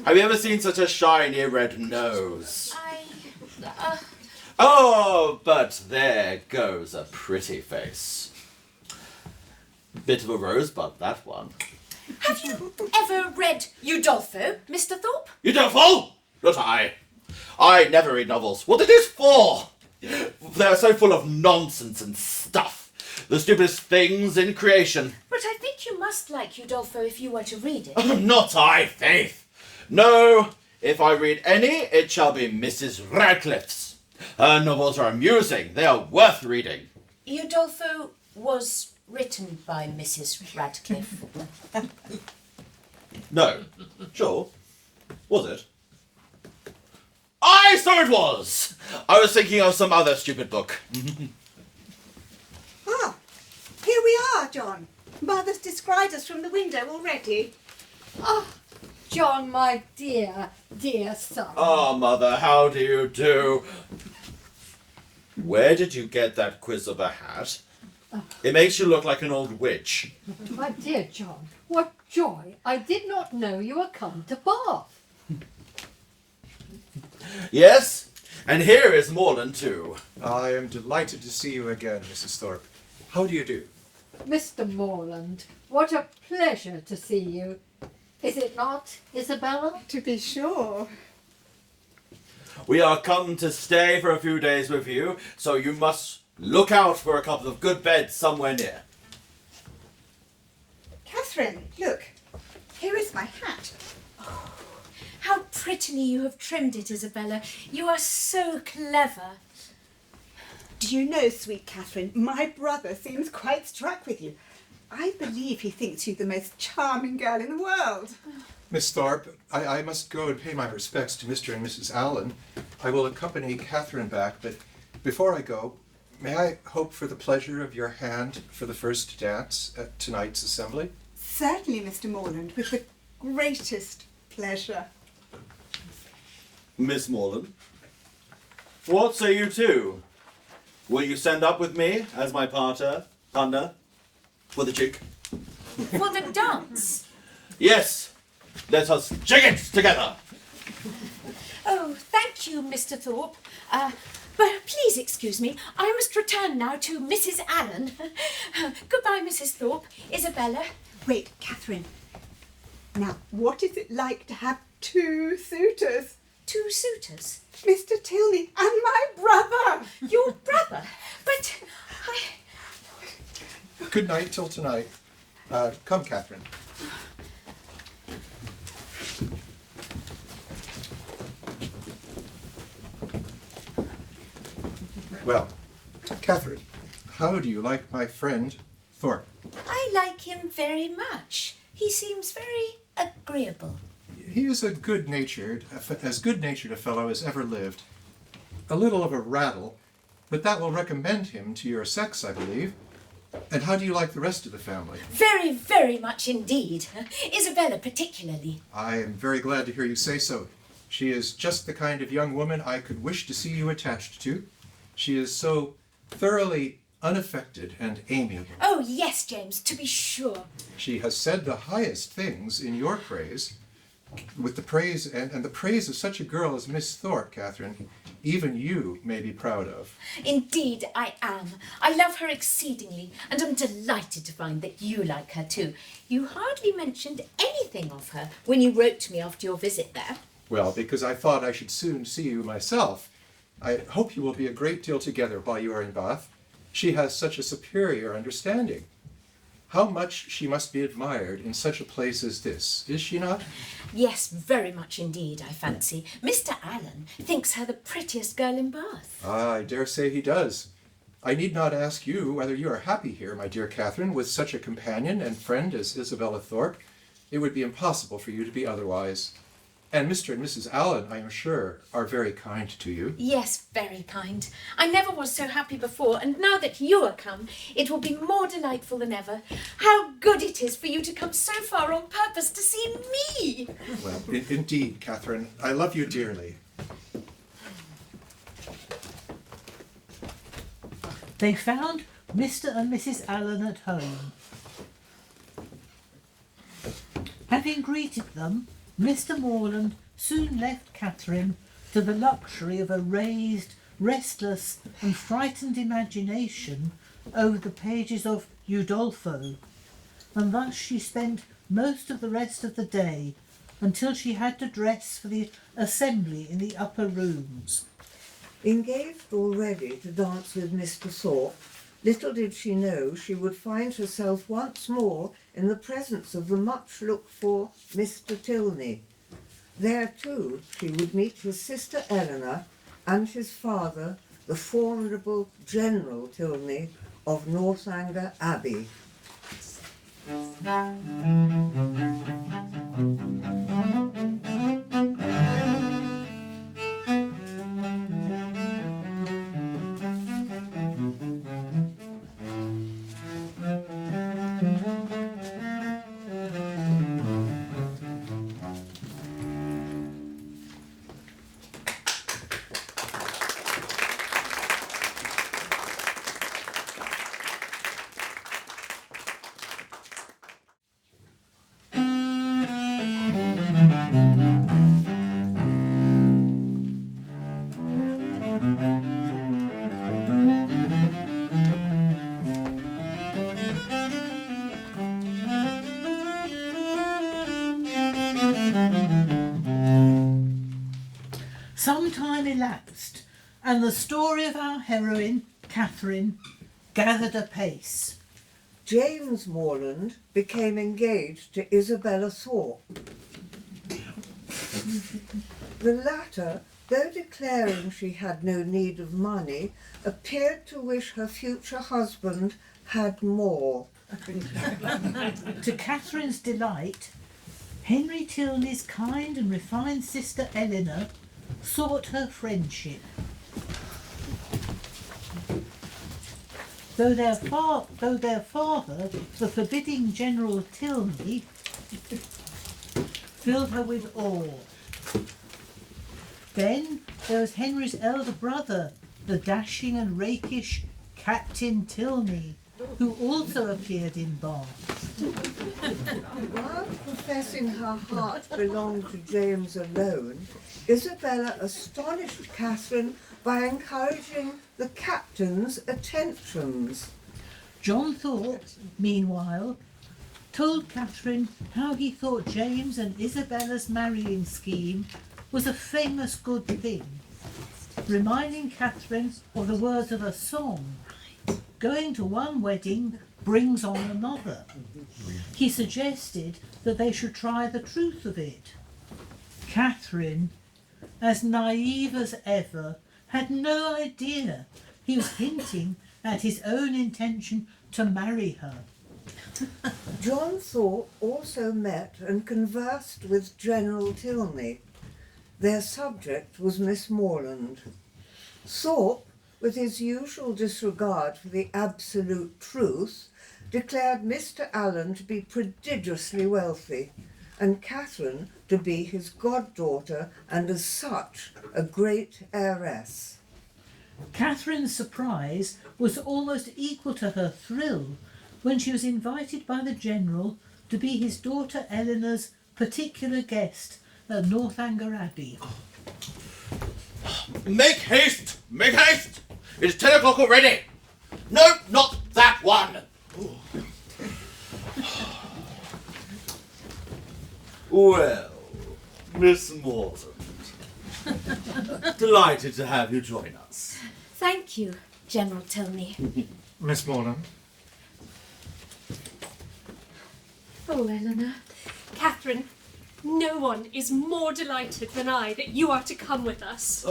Have you ever seen such a shiny red nose? Oh, but there goes a pretty face. Bit of a rosebud, that one. Have you ever read Udolpho, Mr. Thorpe? Udolpho? Not I. I never read novels. What are these for? They're so full of nonsense and stuff. The stupidest things in creation. But I think you must like Udolpho if you were to read it. Oh, not I, Faith. No, if I read any, it shall be Mrs. Radcliffe's. Her novels are amusing. They are worth reading. Udolpho was written by Mrs. Radcliffe. No. Sure. Was it? I so it was! I was thinking of some other stupid book. Ah, here we are, John. Mother's described us from the window already. Oh, John, my dear son. Ah, Mother, how do you do? Where did you get that quiz of a hat? It makes you look like an old witch. My dear John, what joy. I did not know you were come to Bath. Yes, and here is Morland too. I am delighted to see you again, Mrs. Thorpe. How do you do? Mr. Morland, what a pleasure to see you. Is it not, Isabella? To be sure. We are come to stay for a few days with you, so you must look out for a couple of good beds somewhere near. Catherine, look. Here is my hat. How prettily you have trimmed it, Isabella. You are so clever. Do you know, sweet Catherine, my brother seems quite struck with you. I believe he thinks you the most charming girl in the world. Miss Thorpe, I must go and pay my respects to Mr. and Mrs. Allen. I will accompany Catherine back, but before I go, may I hope for the pleasure of your hand for the first dance at tonight's assembly? Certainly, Mr. Morland, with the greatest pleasure. Miss Morland, what say you two? Will you stand up with me as my partner for the cheek? For the dance? Yes, Let us jig it together. Oh, thank you, Mr. Thorpe. But please excuse me. I must return now to Mrs. Allen. Goodbye, Mrs. Thorpe. Isabella. Wait, Catherine. Now, what is it like to have two suitors? Two suitors? Mr. Tilney and my brother. Your brother? But I... Good night till tonight. Come, Catherine. Well, Catherine, how do you like my friend Thorpe? I like him very much. He seems very agreeable. He is as good-natured a fellow as ever lived. A little of a rattle, but that will recommend him to your sex, I believe. And how do you like the rest of the family? Very, very much indeed. Isabella particularly. I am very glad to hear you say so. She is just the kind of young woman I could wish to see you attached to. She is so thoroughly unaffected and amiable. Oh, yes, James, to be sure. She has said the highest things in your praise. With the praise and the praise of such a girl as Miss Thorpe, Catherine, even you may be proud of. Indeed, I am. I love her exceedingly, and I'm delighted to find that you like her too. You hardly mentioned anything of her when you wrote to me after your visit there. Well, because I thought I should soon see you myself. I hope you will be a great deal together while you are in Bath. She has such a superior understanding. How much she must be admired in such a place as this, is she not? Yes, very much indeed, I fancy. Mr. Allen thinks her the prettiest girl in Bath. Ah, I dare say he does. I need not ask you whether you are happy here, my dear Catherine, with such a companion and friend as Isabella Thorpe. It would be impossible for you to be otherwise. And Mr. and Mrs. Allen, I am sure, are very kind to you. Yes, very kind. I never was so happy before, and now that you are come, it will be more delightful than ever. How good it is for you to come so far on purpose to see me! Well, indeed, Catherine, I love you dearly. They found Mr. and Mrs. Allen at home. Having greeted them, Mr. Morland soon left Catherine to the luxury of a raised, restless and frightened imagination over the pages of Udolpho, and thus she spent most of the rest of the day until she had to dress for the assembly in the upper rooms. Engaged already to dance with Mr. Thorpe, little did she know she would find herself once more in the presence of the much-looked-for Mr. Tilney. There, too, she would meet his sister Eleanor and his father, the formidable General Tilney of Northanger Abbey. Some time elapsed, and the story of our heroine, Catherine, gathered apace. James Morland became engaged to Isabella Thorpe. The latter, though declaring she had no need of money, appeared to wish her future husband had more. To Catherine's delight, Henry Tilney's kind and refined sister Eleanor sought her friendship. Though their father, the forbidding General Tilney, filled her with awe. Then there was Henry's elder brother, the dashing and rakish Captain Tilney, who also appeared in Bath. While professing her heart belonged to James alone, Isabella astonished Catherine by encouraging the captain's attentions. John Thorpe, meanwhile, told Catherine how he thought James and Isabella's marrying scheme was a famous good thing, reminding Catherine of the words of a song, "Going to one wedding brings on another." He suggested that they should try the truth of it. Catherine, as naive as ever, had no idea he was hinting at his own intention to marry her. John Thorpe also met and conversed with General Tilney. Their subject was Miss Morland. Thorpe, with his usual disregard for the absolute truth, declared Mr. Allen to be prodigiously wealthy, and Catherine to be his goddaughter and as such a great heiress. Catherine's surprise was almost equal to her thrill when she was invited by the General to be his daughter Eleanor's particular guest at Northanger Abbey. Make haste! Make haste! It's 10 o'clock already! No, not that one! Well, Miss Morland, delighted to have you join us. Thank you, General Tilney. Miss Morland. Oh, Eleanor. Catherine, no one is more delighted than I that you are to come with us.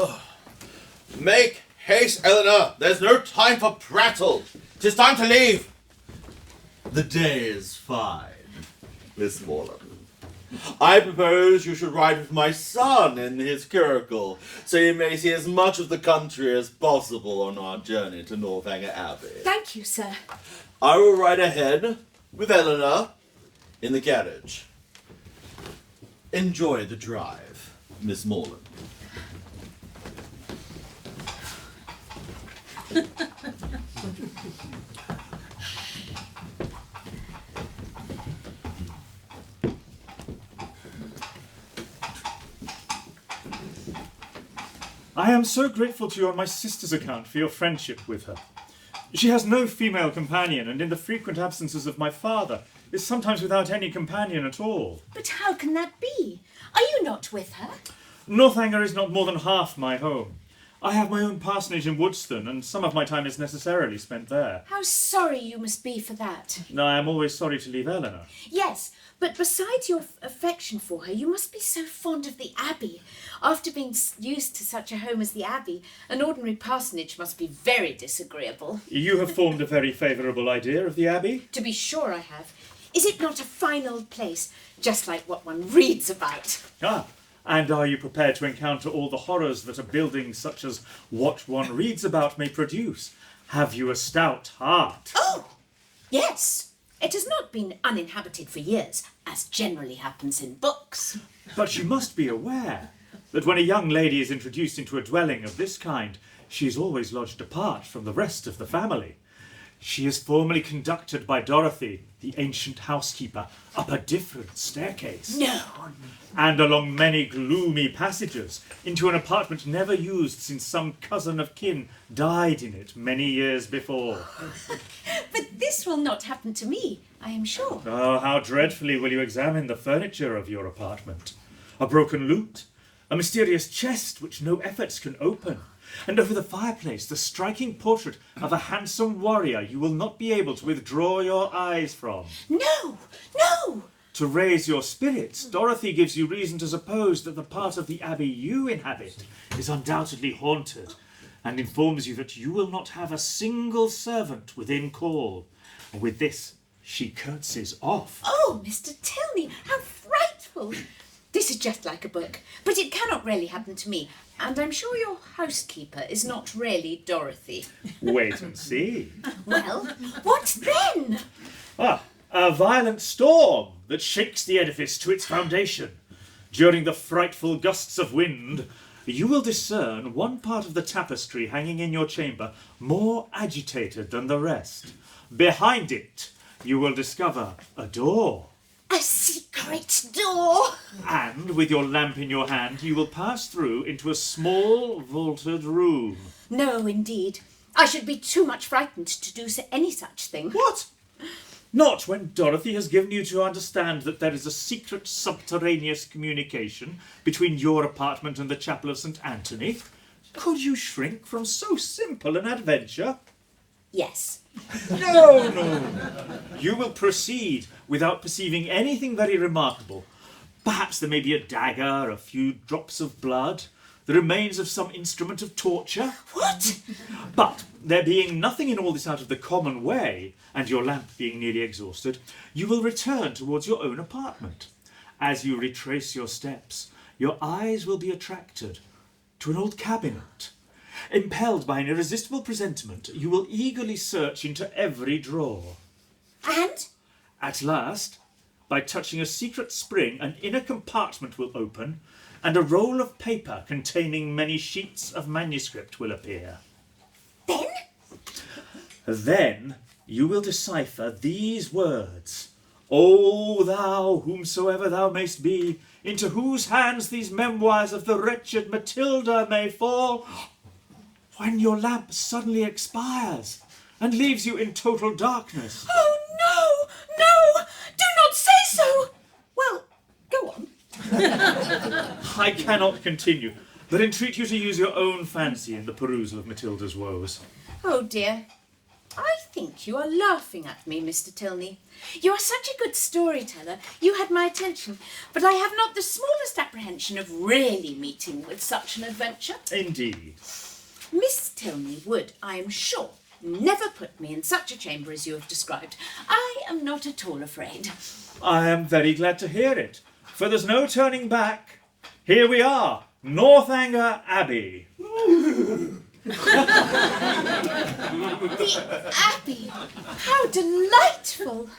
Make haste, Eleanor! There's no time for prattle! 'Tis time to leave! The day is fine, Miss Morland. I propose you should ride with my son in his curricle, so you may see as much of the country as possible on our journey to Northanger Abbey. Thank you, sir. I will ride ahead with Eleanor in the carriage. Enjoy the drive, Miss Morland. I am so grateful to you on my sister's account for your friendship with her. She has no female companion, and in the frequent absences of my father, is sometimes without any companion at all. But how can that be? Are you not with her? Northanger is not more than half my home. I have my own parsonage in Woodstone, and some of my time is necessarily spent there. How sorry you must be for that. I am always sorry to leave Eleanor. Yes, but besides your affection for her, you must be so fond of the Abbey. After being used to such a home as the Abbey, an ordinary parsonage must be very disagreeable. You have formed a very favourable idea of the Abbey. To be sure I have. Is it not a fine old place, just like what one reads about? And are you prepared to encounter all the horrors that a building such as what one reads about may produce? Have you a stout heart? Oh, yes. It has not been uninhabited for years, as generally happens in books. But you must be aware that when a young lady is introduced into a dwelling of this kind, she is always lodged apart from the rest of the family. She is formally conducted by Dorothy, the ancient housekeeper, up a different staircase. No. And along many gloomy passages, into an apartment never used since some cousin of kin died in it many years before. But this will not happen to me, I am sure. Oh, how dreadfully will you examine the furniture of your apartment. A broken lute, a mysterious chest which no efforts can open, and over the fireplace the striking portrait of a handsome warrior you will not be able to withdraw your eyes from. No, no! To raise your spirits, Dorothy gives you reason to suppose that the part of the Abbey you inhabit is undoubtedly haunted, and informs you that you will not have a single servant within call. And with this, she curtsies off. Oh, Mr. Tilney, how frightful! This is just like a book, but it cannot really happen to me, and I'm sure your housekeeper is not really Dorothy. Wait and see. Well, what then? A violent storm that shakes the edifice to its foundation. During the frightful gusts of wind, you will discern one part of the tapestry hanging in your chamber more agitated than the rest. Behind it, you will discover a door. A secret door. And with your lamp in your hand, you will pass through into a small vaulted room. No, indeed. I should be too much frightened to do any such thing. What? Not when Dorothy has given you to understand that there is a secret subterraneous communication between your apartment and the Chapel of St. Anthony. Could you shrink from so simple an adventure? Yes. No. You will proceed without perceiving anything very remarkable. Perhaps there may be a dagger, a few drops of blood, the remains of some instrument of torture. What? But there being nothing in all this out of the common way, and your lamp being nearly exhausted, you will return towards your own apartment. As you retrace your steps, your eyes will be attracted to an old cabinet. Impelled by an irresistible presentiment, you will eagerly search into every drawer. And? At last, by touching a secret spring, an inner compartment will open, and a roll of paper containing many sheets of manuscript will appear. Then? Then you will decipher these words. O thou, whomsoever thou mayst be, into whose hands these memoirs of the wretched Matilda may fall, when your lamp suddenly expires and leaves you in total darkness. Oh, no! Do not say so! Well, go on. I cannot continue, but entreat you to use your own fancy in the perusal of Matilda's woes. Oh, dear. I think you are laughing at me, Mr. Tilney. You are such a good storyteller. You had my attention, but I have not the smallest apprehension of really meeting with such an adventure. Indeed. Miss Tilney would, I am sure, never put me in such a chamber as you have described. I am not at all afraid. I am very glad to hear it, for there's no turning back. Here we are, Northanger Abbey. The Abbey! How delightful!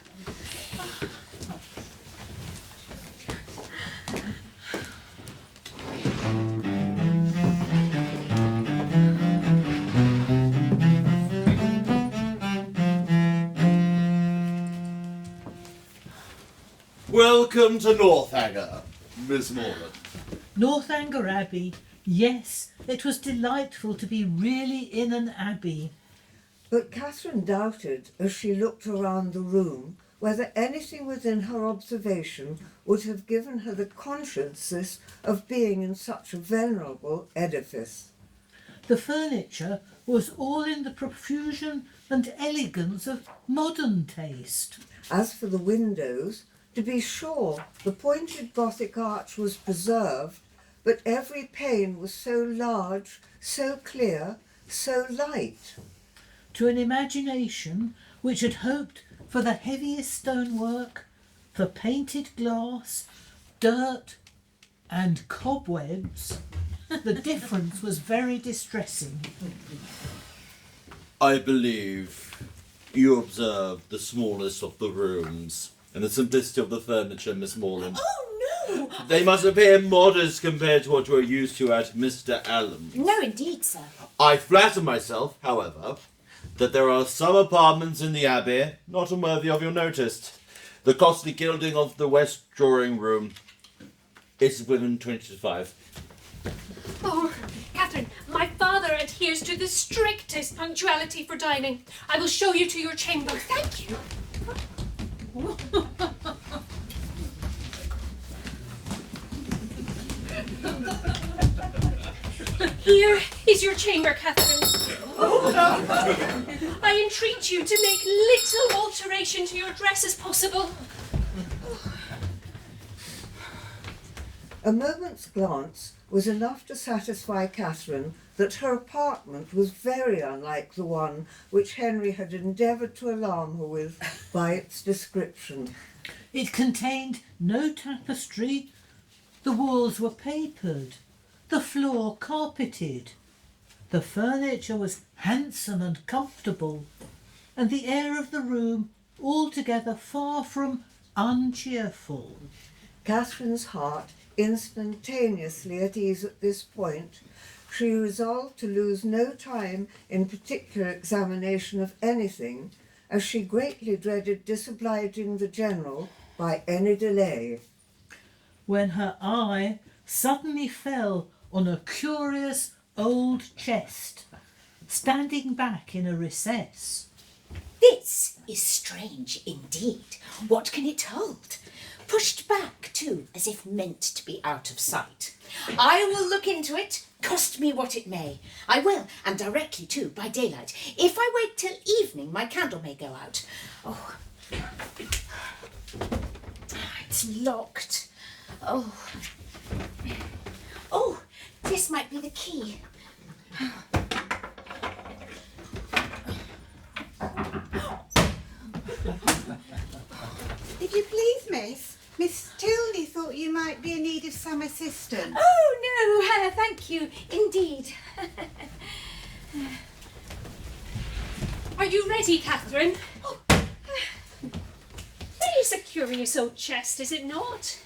Welcome to Northanger, Miss Morland. Northanger Abbey. Yes, it was delightful to be really in an abbey. But Catherine doubted, as she looked around the room, whether anything within her observation would have given her the consciousness of being in such a venerable edifice. The furniture was all in the profusion and elegance of modern taste. As for the windows, to be sure, the pointed Gothic arch was preserved, but every pane was so large, so clear, so light. To an imagination which had hoped for the heaviest stonework, for painted glass, dirt and cobwebs, the difference was very distressing. I believe you observed the smallness of the rooms and the simplicity of the furniture, Miss Morland. Oh, no! They must appear modest compared to what you are used to at Mr. Allen's. No, indeed, sir. I flatter myself, however, that there are some apartments in the Abbey not unworthy of your notice. The costly gilding of the west drawing room is within 25. Oh, Catherine, my father adheres to the strictest punctuality for dining. I will show you to your chamber. Thank you. Here is your chamber, Catherine. I entreat you to make little alteration to your dress as possible. A moment's glance was enough to satisfy Catherine that her apartment was very unlike the one which Henry had endeavoured to alarm her with by its description. It contained no tapestry, the walls were papered, the floor carpeted. The furniture was handsome and comfortable, and the air of the room altogether far from uncheerful. Catherine's heart instantaneously at ease at this point, she resolved to lose no time in particular examination of anything, as she greatly dreaded disobliging the General by any delay. When her eye suddenly fell on a curious old chest, standing back in a recess. This is strange indeed. What can it hold? Pushed back, too, as if meant to be out of sight. I will look into it, cost me what it may. I will, and directly too, by daylight. If I wait till evening, my candle may go out. Oh, it's locked. Oh, this might be the key. If you please, miss, Miss Tilney thought you might be in need of some assistance. Oh, no, thank you, indeed. Are you ready, Catherine? It is a curious old chest, is it not?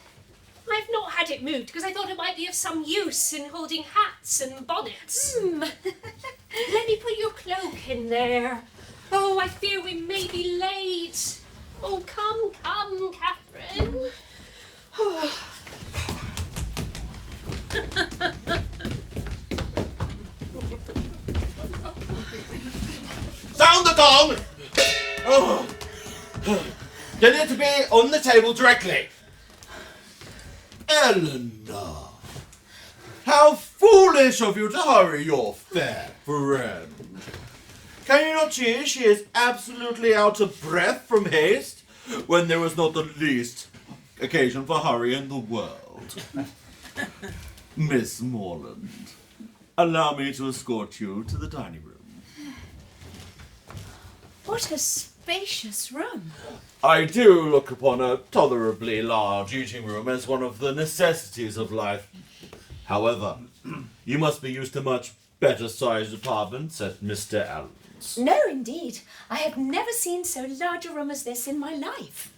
I've not had it moved because I thought it might be of some use in holding hats and bonnets. Let me put your cloak in there. Oh, I fear we may be late. Oh, come, Catherine. Sound the gong! Oh. Get it to be on the table directly. Eleanor, how foolish of you to hurry your fair friend. Can you not see she is absolutely out of breath from haste when there was not the least occasion for hurry in the world? Miss Morland, allow me to escort you to the dining room. What a spacious room. I do look upon a tolerably large eating room as one of the necessities of life. However, you must be used to much better sized apartments at Mr. Allen's. No, indeed. I have never seen so large a room as this in my life.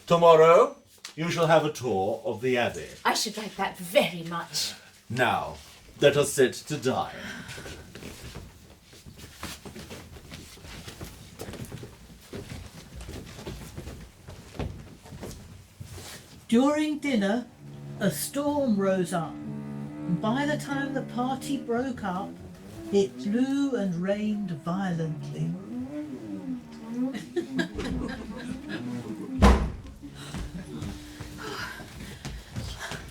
Tomorrow, you shall have a tour of the Abbey. I should like that very much. Now, let us sit to dine. During dinner, a storm rose up, and by the time the party broke up, it blew and rained violently.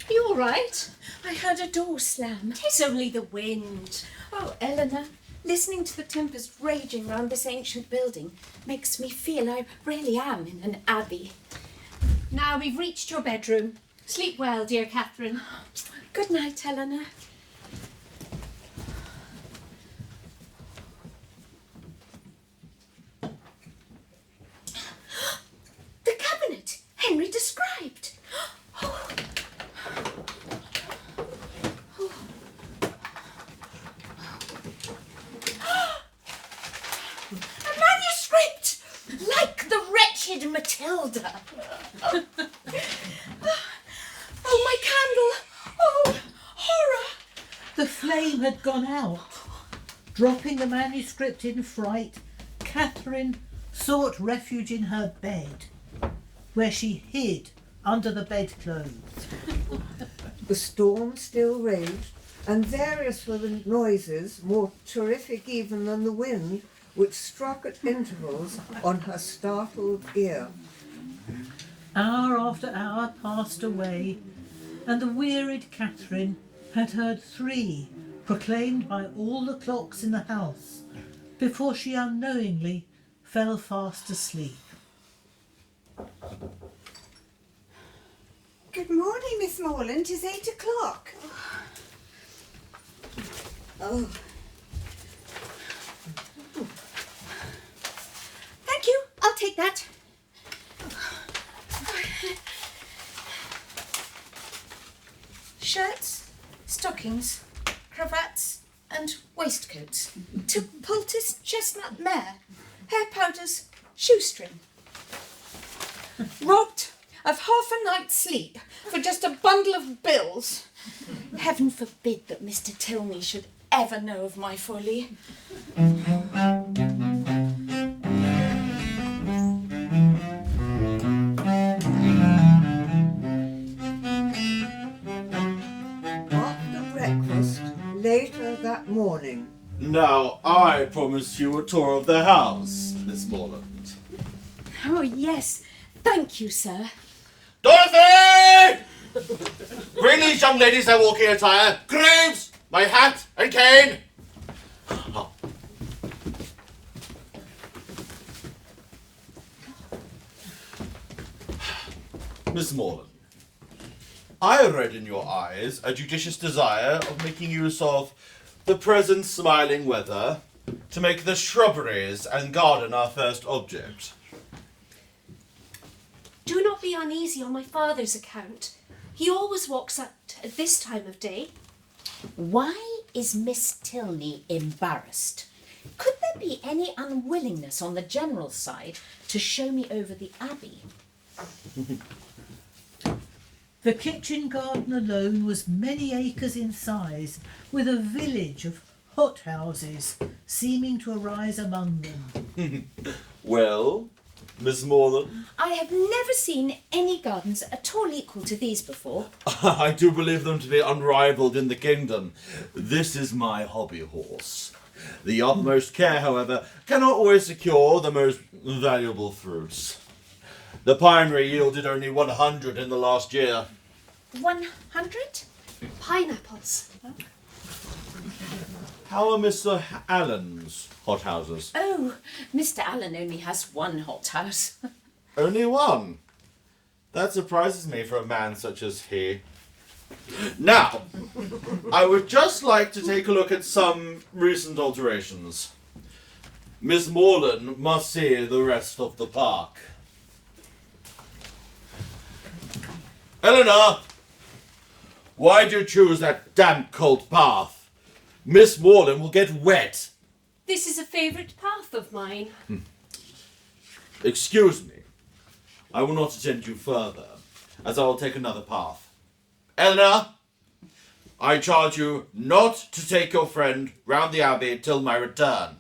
Are you all right? I heard a door slam. It's only the wind. Oh, Eleanor, listening to the tempest raging round this ancient building makes me feel I really am in an abbey. Now we've reached your bedroom. Sleep well, dear Catherine. Good night, Eleanor. The cabinet Henry described. Oh. A manuscript! Like the wretched Matilda. Oh, my candle! Oh, horror! The flame had gone out. Dropping the manuscript in fright, Catherine sought refuge in her bed, where she hid under the bedclothes. The storm still raged, and various were the noises, more terrific even than the wind, which struck at intervals on her startled ear. Hour after hour passed away, and the wearied Catherine had heard 3 proclaimed by all the clocks in the house before she unknowingly fell fast asleep. Good morning, Miss Morland. It's 8 o'clock. Oh. Thank you. I'll take that. Shirts, stockings, cravats and waistcoats. To poultice chestnut mare. Hair powders, shoestring. Robbed of half a night's sleep for just a bundle of bills. Heaven forbid that Mr. Tilney should ever know of my folly. Now, I promised you a tour of the house, Miss Morland. Oh, yes. Thank you, sir. Dorothy! Bring these young ladies their walking attire. Graves, my hat and cane. Miss Morland, I read in your eyes a judicious desire of making use of the present smiling weather to make the shrubberies and garden our first object. Do not be uneasy on my father's account. He always walks at this time of day. Why is Miss Tilney embarrassed? Could there be any unwillingness on the general side to show me over the Abbey? The kitchen garden alone was many acres in size, with a village of hothouses seeming to arise among them. Well, Miss Morland? I have never seen any gardens at all equal to these before. I do believe them to be unrivaled in the kingdom. This is my hobby horse. The utmost care, however, cannot always secure the most valuable fruits. The pinery yielded only 100 in the last year. 100? Pineapples. How are Mr. Allen's hothouses? Oh, Mr. Allen only has one hothouse. Only one? That surprises me for a man such as he. Now, I would just like to take a look at some recent alterations. Miss Morland must see the rest of the park. Eleanor! Why do you choose that damp, cold path? Miss Morland will get wet. This is a favourite path of mine. Excuse me. I will not attend you further, as I will take another path. Eleanor, I charge you not to take your friend round the Abbey till my return.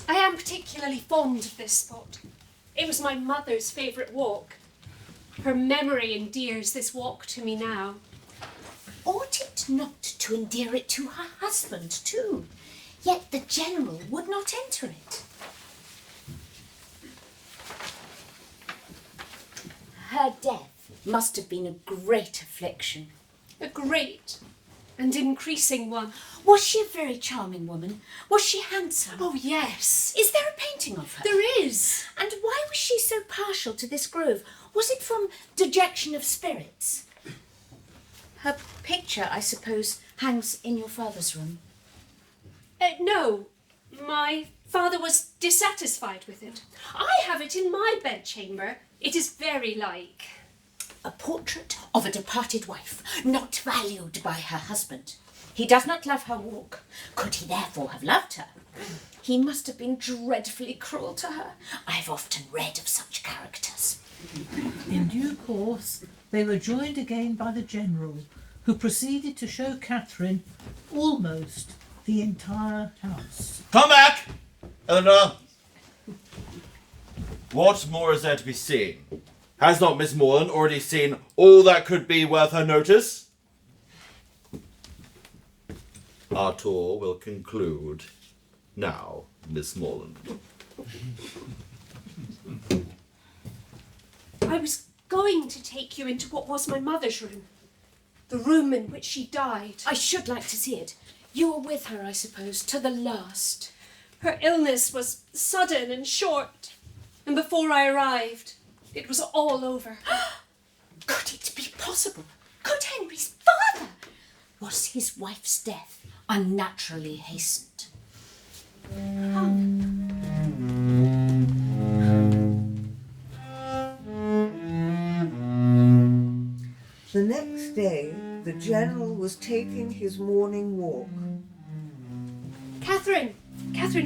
I am particularly fond of this spot. It was my mother's favourite walk. Her memory endears this walk to me now. Ought it not to endear it to her husband too? Yet the general would not enter it. Her death must have been a great affliction. A great and increasing one. Was she a very charming woman? Was she handsome? Oh, yes. Is there a painting of her? There is. And why was she so partial to this grove? Was it from dejection of spirits? Her picture, I suppose, hangs in your father's room. No, my father was dissatisfied with it. I have it in my bedchamber. It is very like. A portrait of a departed wife, not valued by her husband. He does not love her walk. Could he therefore have loved her? He must have been dreadfully cruel to her. I've often read of such characters. In due course, they were joined again by the general, who proceeded to show Catherine almost the entire house. Come back, Eleanor. What more is there to be seen? Has not Miss Morland already seen all that could be worth her notice? Our tour will conclude now, Miss Morland. I was going to take you into what was my mother's room. The room in which she died. I should like to see it. You were with her, I suppose, to the last. Her illness was sudden and short, and before I arrived, it was all over. Could it be possible? Could Henry's father? Was his wife's death unnaturally hastened? The next day, the general was taking his morning walk. Catherine,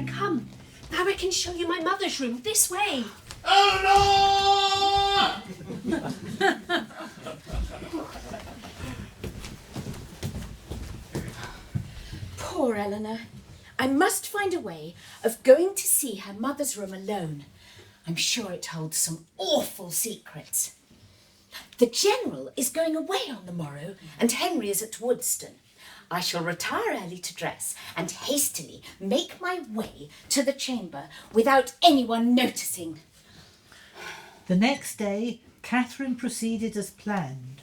come. Now I can show you my mother's room. This way. Eleanor! Poor Eleanor. I must find a way of going to see her mother's room alone. I'm sure it holds some awful secrets. The General is going away on the morrow, and Henry is at Woodston. I shall retire early to dress and hastily make my way to the chamber without anyone noticing. The next day, Catherine proceeded as planned.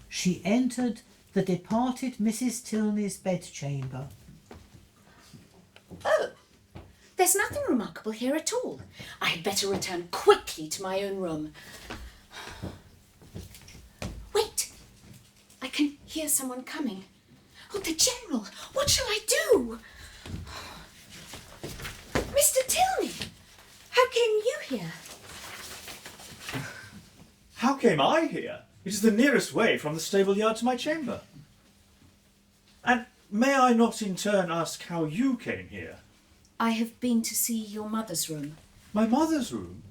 She entered the departed Mrs. Tilney's bedchamber. Oh, there's nothing remarkable here at all. I had better return quickly to my own room. Wait, I can hear someone coming. Oh, the General! What shall I do? Mr. Tilney, how came you here? How came I here? It is the nearest way from the stable yard to my chamber. And may I not in turn ask how you came here? I have been to see your mother's room. My mother's room?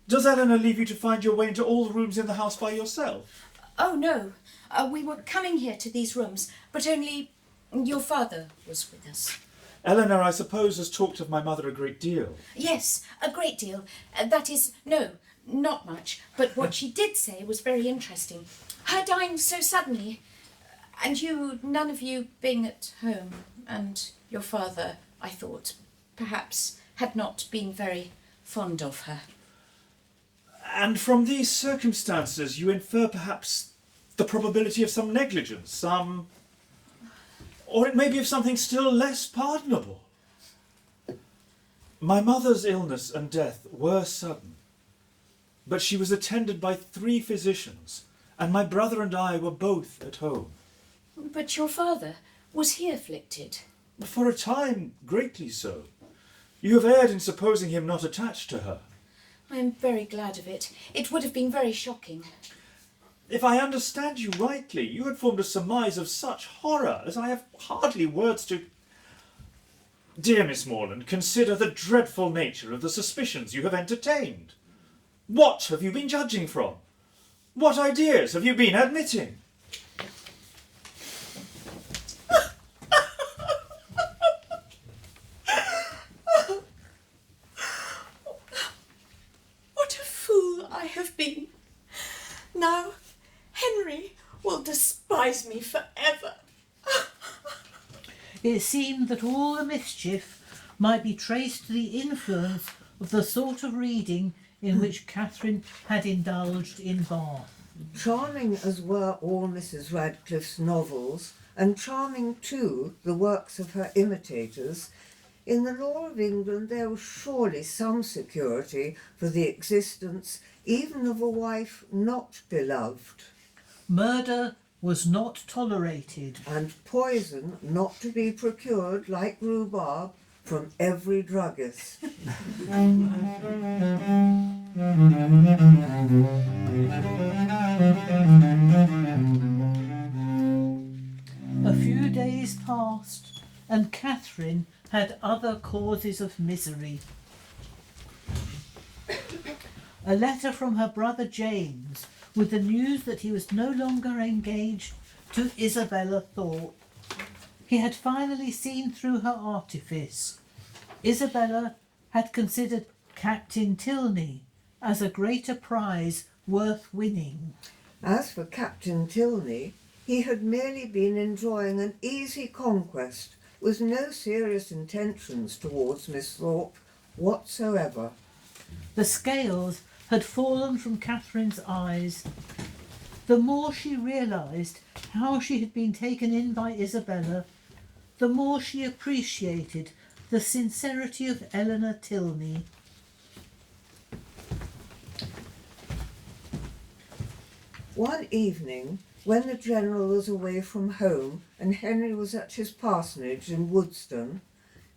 Does Eleanor leave you to find your way into all the rooms in the house by yourself? Oh, no. We were coming here to these rooms, but only your father was with us. Eleanor, I suppose, has talked of my mother a great deal. Yes, a great deal. That is, no, not much. But what she did say was very interesting. Her dying so suddenly, and you, none of you being at home, and your father, I thought, perhaps had not been very fond of her. And from these circumstances you infer perhaps the probability of some negligence, or it may be of something still less pardonable. My mother's illness and death were sudden, but she was attended by 3 physicians, and my brother and I were both at home. But your father, was he afflicted? For a time, greatly so. You have erred in supposing him not attached to her. I am very glad of it. It would have been very shocking. If I understand you rightly, you had formed a surmise of such horror as I have hardly words to... Dear Miss Morland, consider the dreadful nature of the suspicions you have entertained. What have you been judging from? What ideas have you been admitting? What a fool I have been. Now Henry will despise me forever. It seemed that all the mischief might be traced to the influence of the sort of reading in which Catherine had indulged in Bath. Charming as were all Mrs. Radcliffe's novels, and charming too the works of her imitators, in the law of England there was surely some security for the existence even of a wife not beloved. Murder was not tolerated, and poison not to be procured like rhubarb from every druggist. A few days passed, and Catherine had other causes of misery. A letter from her brother James, with the news that he was no longer engaged to Isabella Thorpe. He had finally seen through her artifice. Isabella had considered Captain Tilney as a greater prize worth winning. As for Captain Tilney, he had merely been enjoying an easy conquest with no serious intentions towards Miss Thorpe whatsoever. The scales had fallen from Catherine's eyes. The more she realised how she had been taken in by Isabella, the more she appreciated the sincerity of Eleanor Tilney. One evening, when the General was away from home and Henry was at his parsonage in Woodston,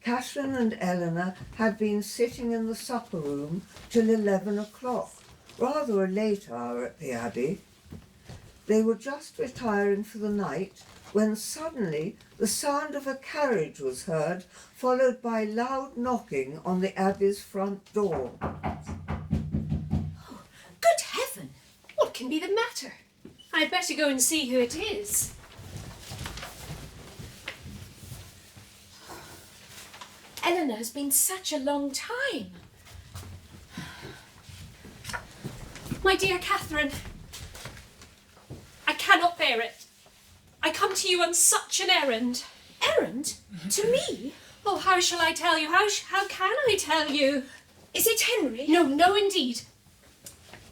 Catherine and Eleanor had been sitting in the supper room till 11 o'clock, rather a late hour at the Abbey. They were just retiring for the night when suddenly the sound of a carriage was heard, followed by loud knocking on the Abbey's front door. Oh, good heaven! What can be the matter? I'd better go and see who it is. Eleanor has been such a long time. My dear Catherine, cannot bear it. I come to you on such an errand. Errand? To me? Oh, how shall I tell you? How can I tell you? Is it Henry? No, no indeed.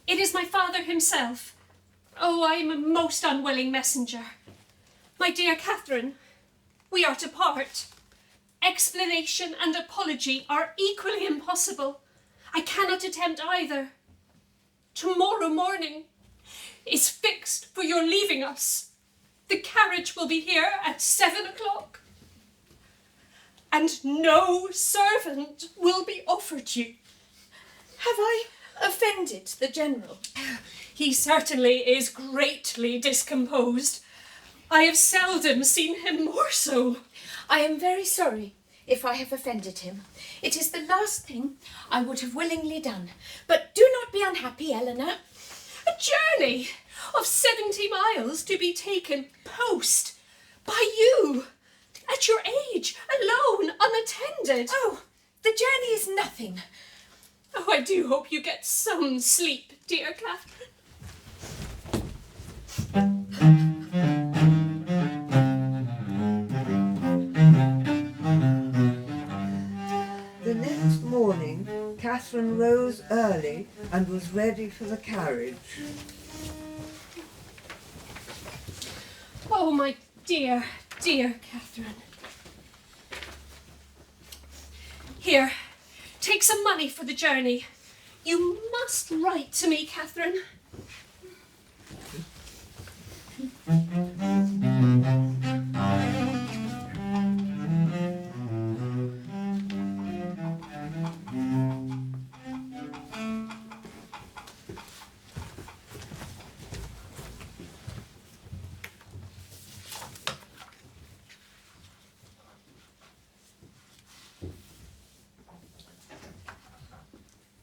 It is my father himself. Oh, I am a most unwilling messenger. My dear Catherine, we are to part. Explanation and apology are equally impossible. I cannot attempt either. Tomorrow morning is fixed for your leaving us. The carriage will be here at 7 o'clock. And no servant will be offered you. Have I offended the General? He certainly is greatly discomposed. I have seldom seen him more so. I am very sorry if I have offended him. It is the last thing I would have willingly done. But do not be unhappy, Eleanor. A journey of 70 miles to be taken post by you, at your age, alone, unattended. Oh, the journey is nothing. Oh, I do hope you get some sleep, dear Catherine. The next morning, Catherine rose early and was ready for the carriage. Oh, my dear, dear Catherine. Here, take some money for the journey. You must write to me, Catherine.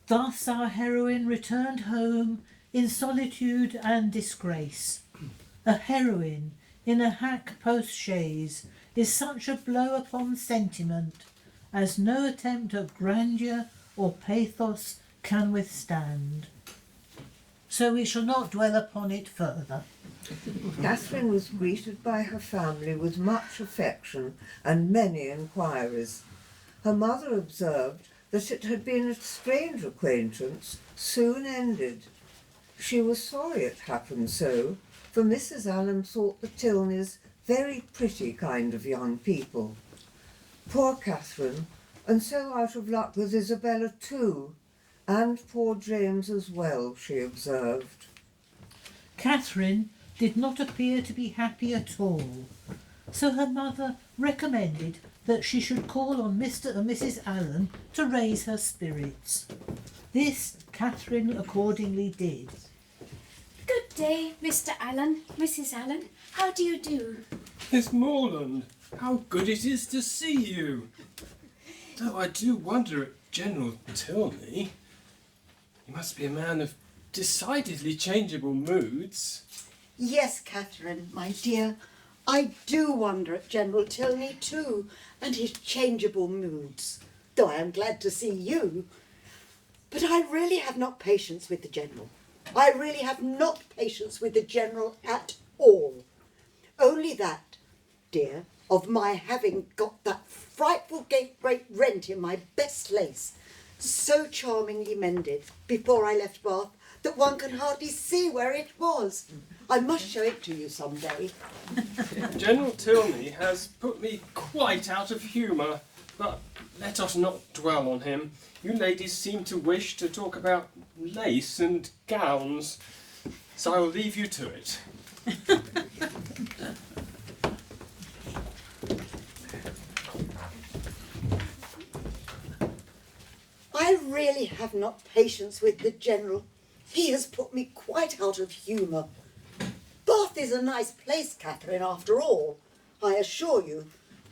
Thus our heroine returned home in solitude and disgrace. A heroine in a hack post-chaise is such a blow upon sentiment as no attempt at grandeur or pathos can withstand. So we shall not dwell upon it further. Catherine was greeted by her family with much affection and many inquiries. Her mother observed that it had been a strange acquaintance, soon ended. She was sorry it happened so, for Mrs. Allen thought the Tilneys very pretty kind of young people. Poor Catherine, and so out of luck with Isabella too, and poor James as well, she observed. Catherine did not appear to be happy at all, so her mother recommended that she should call on Mr. and Mrs. Allen to raise her spirits. This Catherine accordingly did. Good day, Mr. Allen, Mrs. Allen. How do you do? Miss Morland, how good it is to see you. Though I do wonder at General Tilney. He must be a man of decidedly changeable moods. Yes, Catherine, my dear, I do wonder at General Tilney too, and his changeable moods, though I am glad to see you. But I really have not patience with the General. I really have not patience with the General at all. Only that, dear, of my having got that frightful great rent in my best lace, so charmingly mended before I left Bath that one can hardly see where it was. I must show it to you some day. General Tilney has put me quite out of humour, but let us not dwell on him. You ladies seem to wish to talk about lace and gowns, so I will leave you to it. I really have not patience with the General. He has put me quite out of humour. Bath is a nice place, Catherine, after all, I assure you,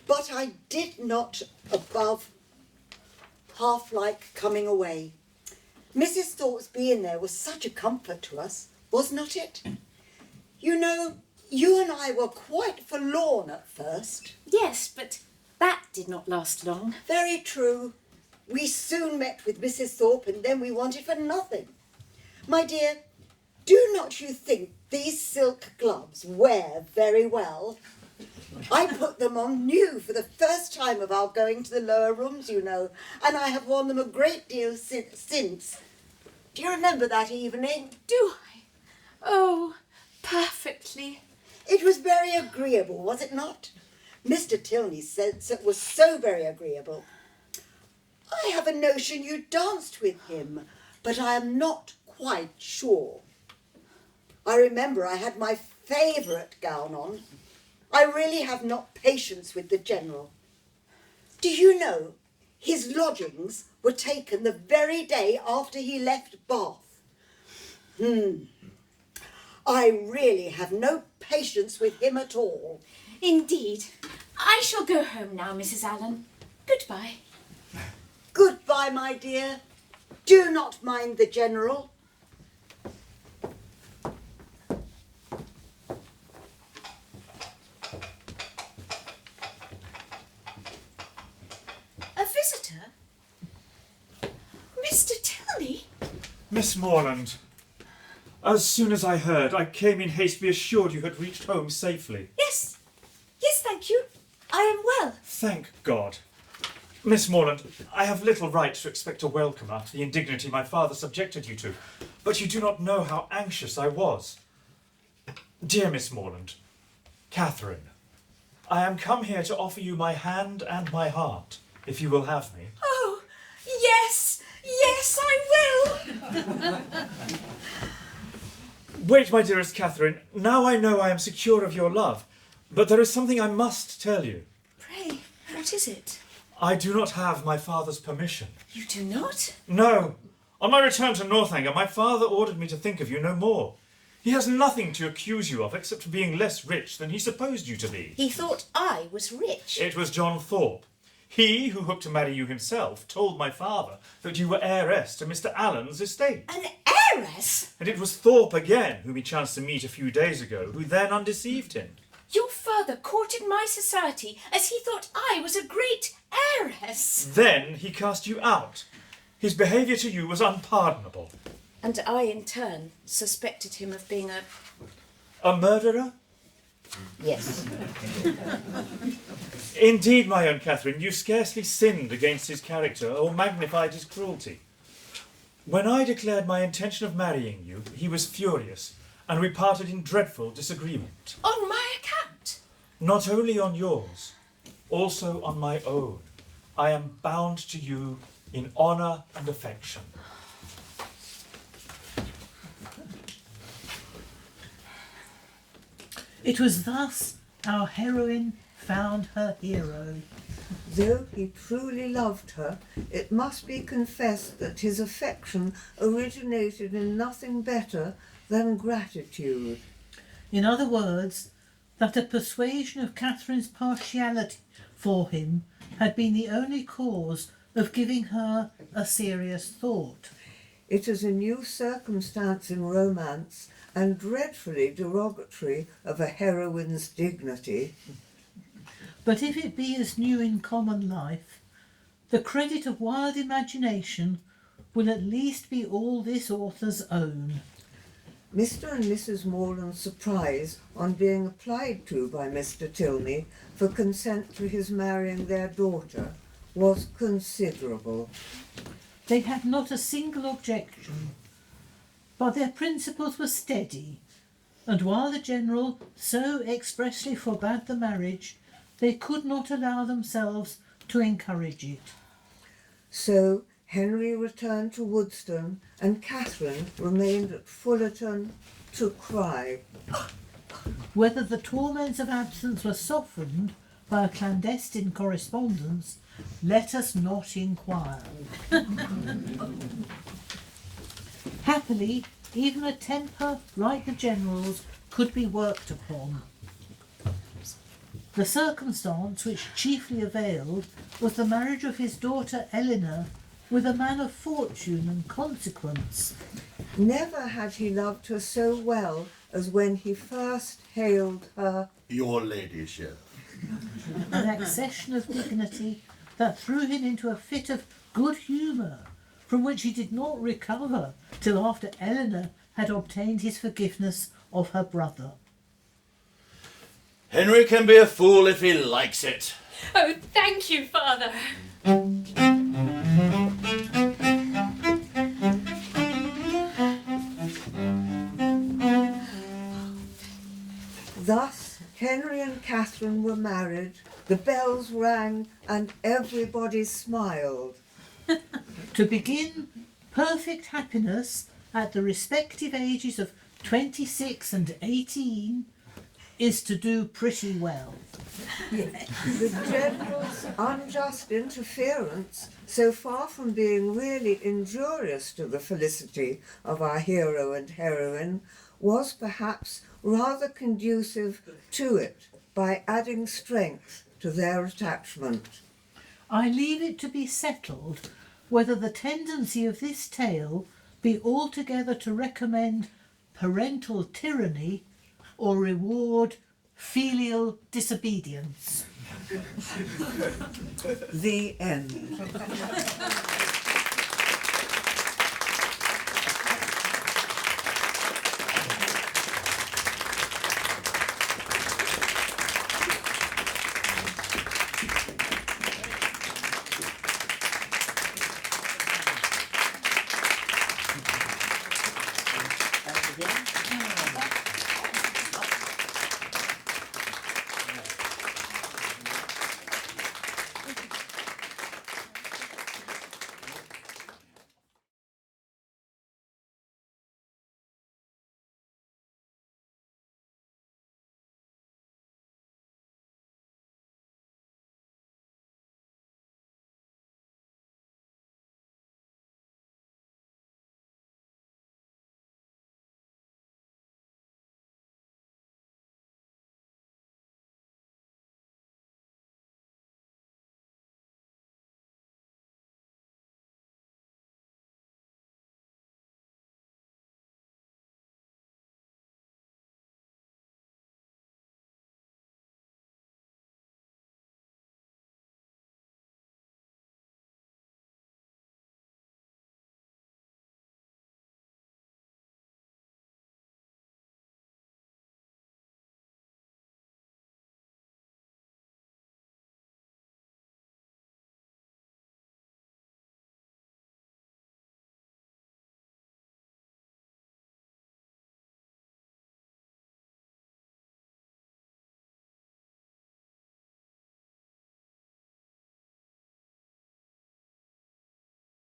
but I did not above half like coming away. Mrs. Thorpe's being there was such a comfort to us, was not it? You know, you and I were quite forlorn at first. Yes, but that did not last long. Very true. We soon met with Mrs. Thorpe and then we wanted for nothing. My dear, Do not you think these silk gloves wear very well? I put them on new for the first time of our going to the lower rooms, you know, and I have worn them a great deal since. Do you remember that evening? Do I? Oh, perfectly. It was very agreeable, was it not? Mr. Tilney said it was so very agreeable. I have a notion you danced with him, but I am not quite sure. I remember I had my favourite gown on. I really have not patience with the General. Do you know, his lodgings were taken the very day after he left Bath. I really have no patience with him at all. Indeed. I shall go home now, Mrs. Allen. Goodbye. Goodbye, my dear. Do not mind the General. A visitor? Mr. Tilney? Miss Morland, as soon as I heard, I came in haste to be assured you had reached home safely. Yes, thank you. I am well. Thank God. Miss Morland, I have little right to expect a welcome after the indignity my father subjected you to, but you do not know how anxious I was. Dear Miss Morland, Catherine, I am come here to offer you my hand and my heart, if you will have me. Oh, yes, I will. Wait, my dearest Catherine, now I know I am secure of your love, but there is something I must tell you. Pray, what is it? I do not have my father's permission. You do not? No. On my return to Northanger, my father ordered me to think of you no more. He has nothing to accuse you of except being less rich than he supposed you to be. He thought I was rich. It was John Thorpe. He, who hoped to marry you himself, told my father that you were heiress to Mr. Allen's estate. An heiress? And it was Thorpe again, whom he chanced to meet a few days ago, who then undeceived him. Your father courted my society as he thought I was a great heiress. Then he cast you out. His behaviour to you was unpardonable. And I, in turn, suspected him of being A murderer? Yes. Indeed, my own Catherine, you scarcely sinned against his character or magnified his cruelty. When I declared my intention of marrying you, he was furious, and we parted in dreadful disagreement. On my account? Not only on yours, also on my own. I am bound to you in honour and affection. It was thus our heroine found her hero. Though he truly loved her, it must be confessed that his affection originated in nothing better than gratitude. In other words, that a persuasion of Catherine's partiality for him had been the only cause of giving her a serious thought. It is a new circumstance in romance, and dreadfully derogatory of a heroine's dignity. But if it be as new in common life, the credit of wild imagination will at least be all this author's own. Mr. and Mrs. Morland's surprise on being applied to by Mr. Tilney for consent to his marrying their daughter was considerable. They had not a single objection, but their principles were steady, and while the General so expressly forbade the marriage, they could not allow themselves to encourage it. So Henry returned to Woodston, and Catherine remained at Fullerton to cry. Whether the torments of absence were softened by a clandestine correspondence, let us not inquire. Happily, even a temper like the General's could be worked upon. The circumstance which chiefly availed was the marriage of his daughter Eleanor with a man of fortune and consequence. Never had he loved her so well as when he first hailed her Your ladyship. An accession of dignity that threw him into a fit of good humour, from which he did not recover till after Eleanor had obtained his forgiveness of her brother. Henry can be a fool if he likes it. Oh, thank you, Father. Thus, Henry and Catherine were married, the bells rang, and everybody smiled. To begin perfect happiness at the respective ages of 26 and 18 is to do pretty well. The general's unjust interference, so far from being really injurious to the felicity of our hero and heroine, was perhaps rather conducive to it by adding strength to their attachment. I leave it to be settled whether the tendency of this tale be altogether to recommend parental tyranny or reward filial disobedience. The end.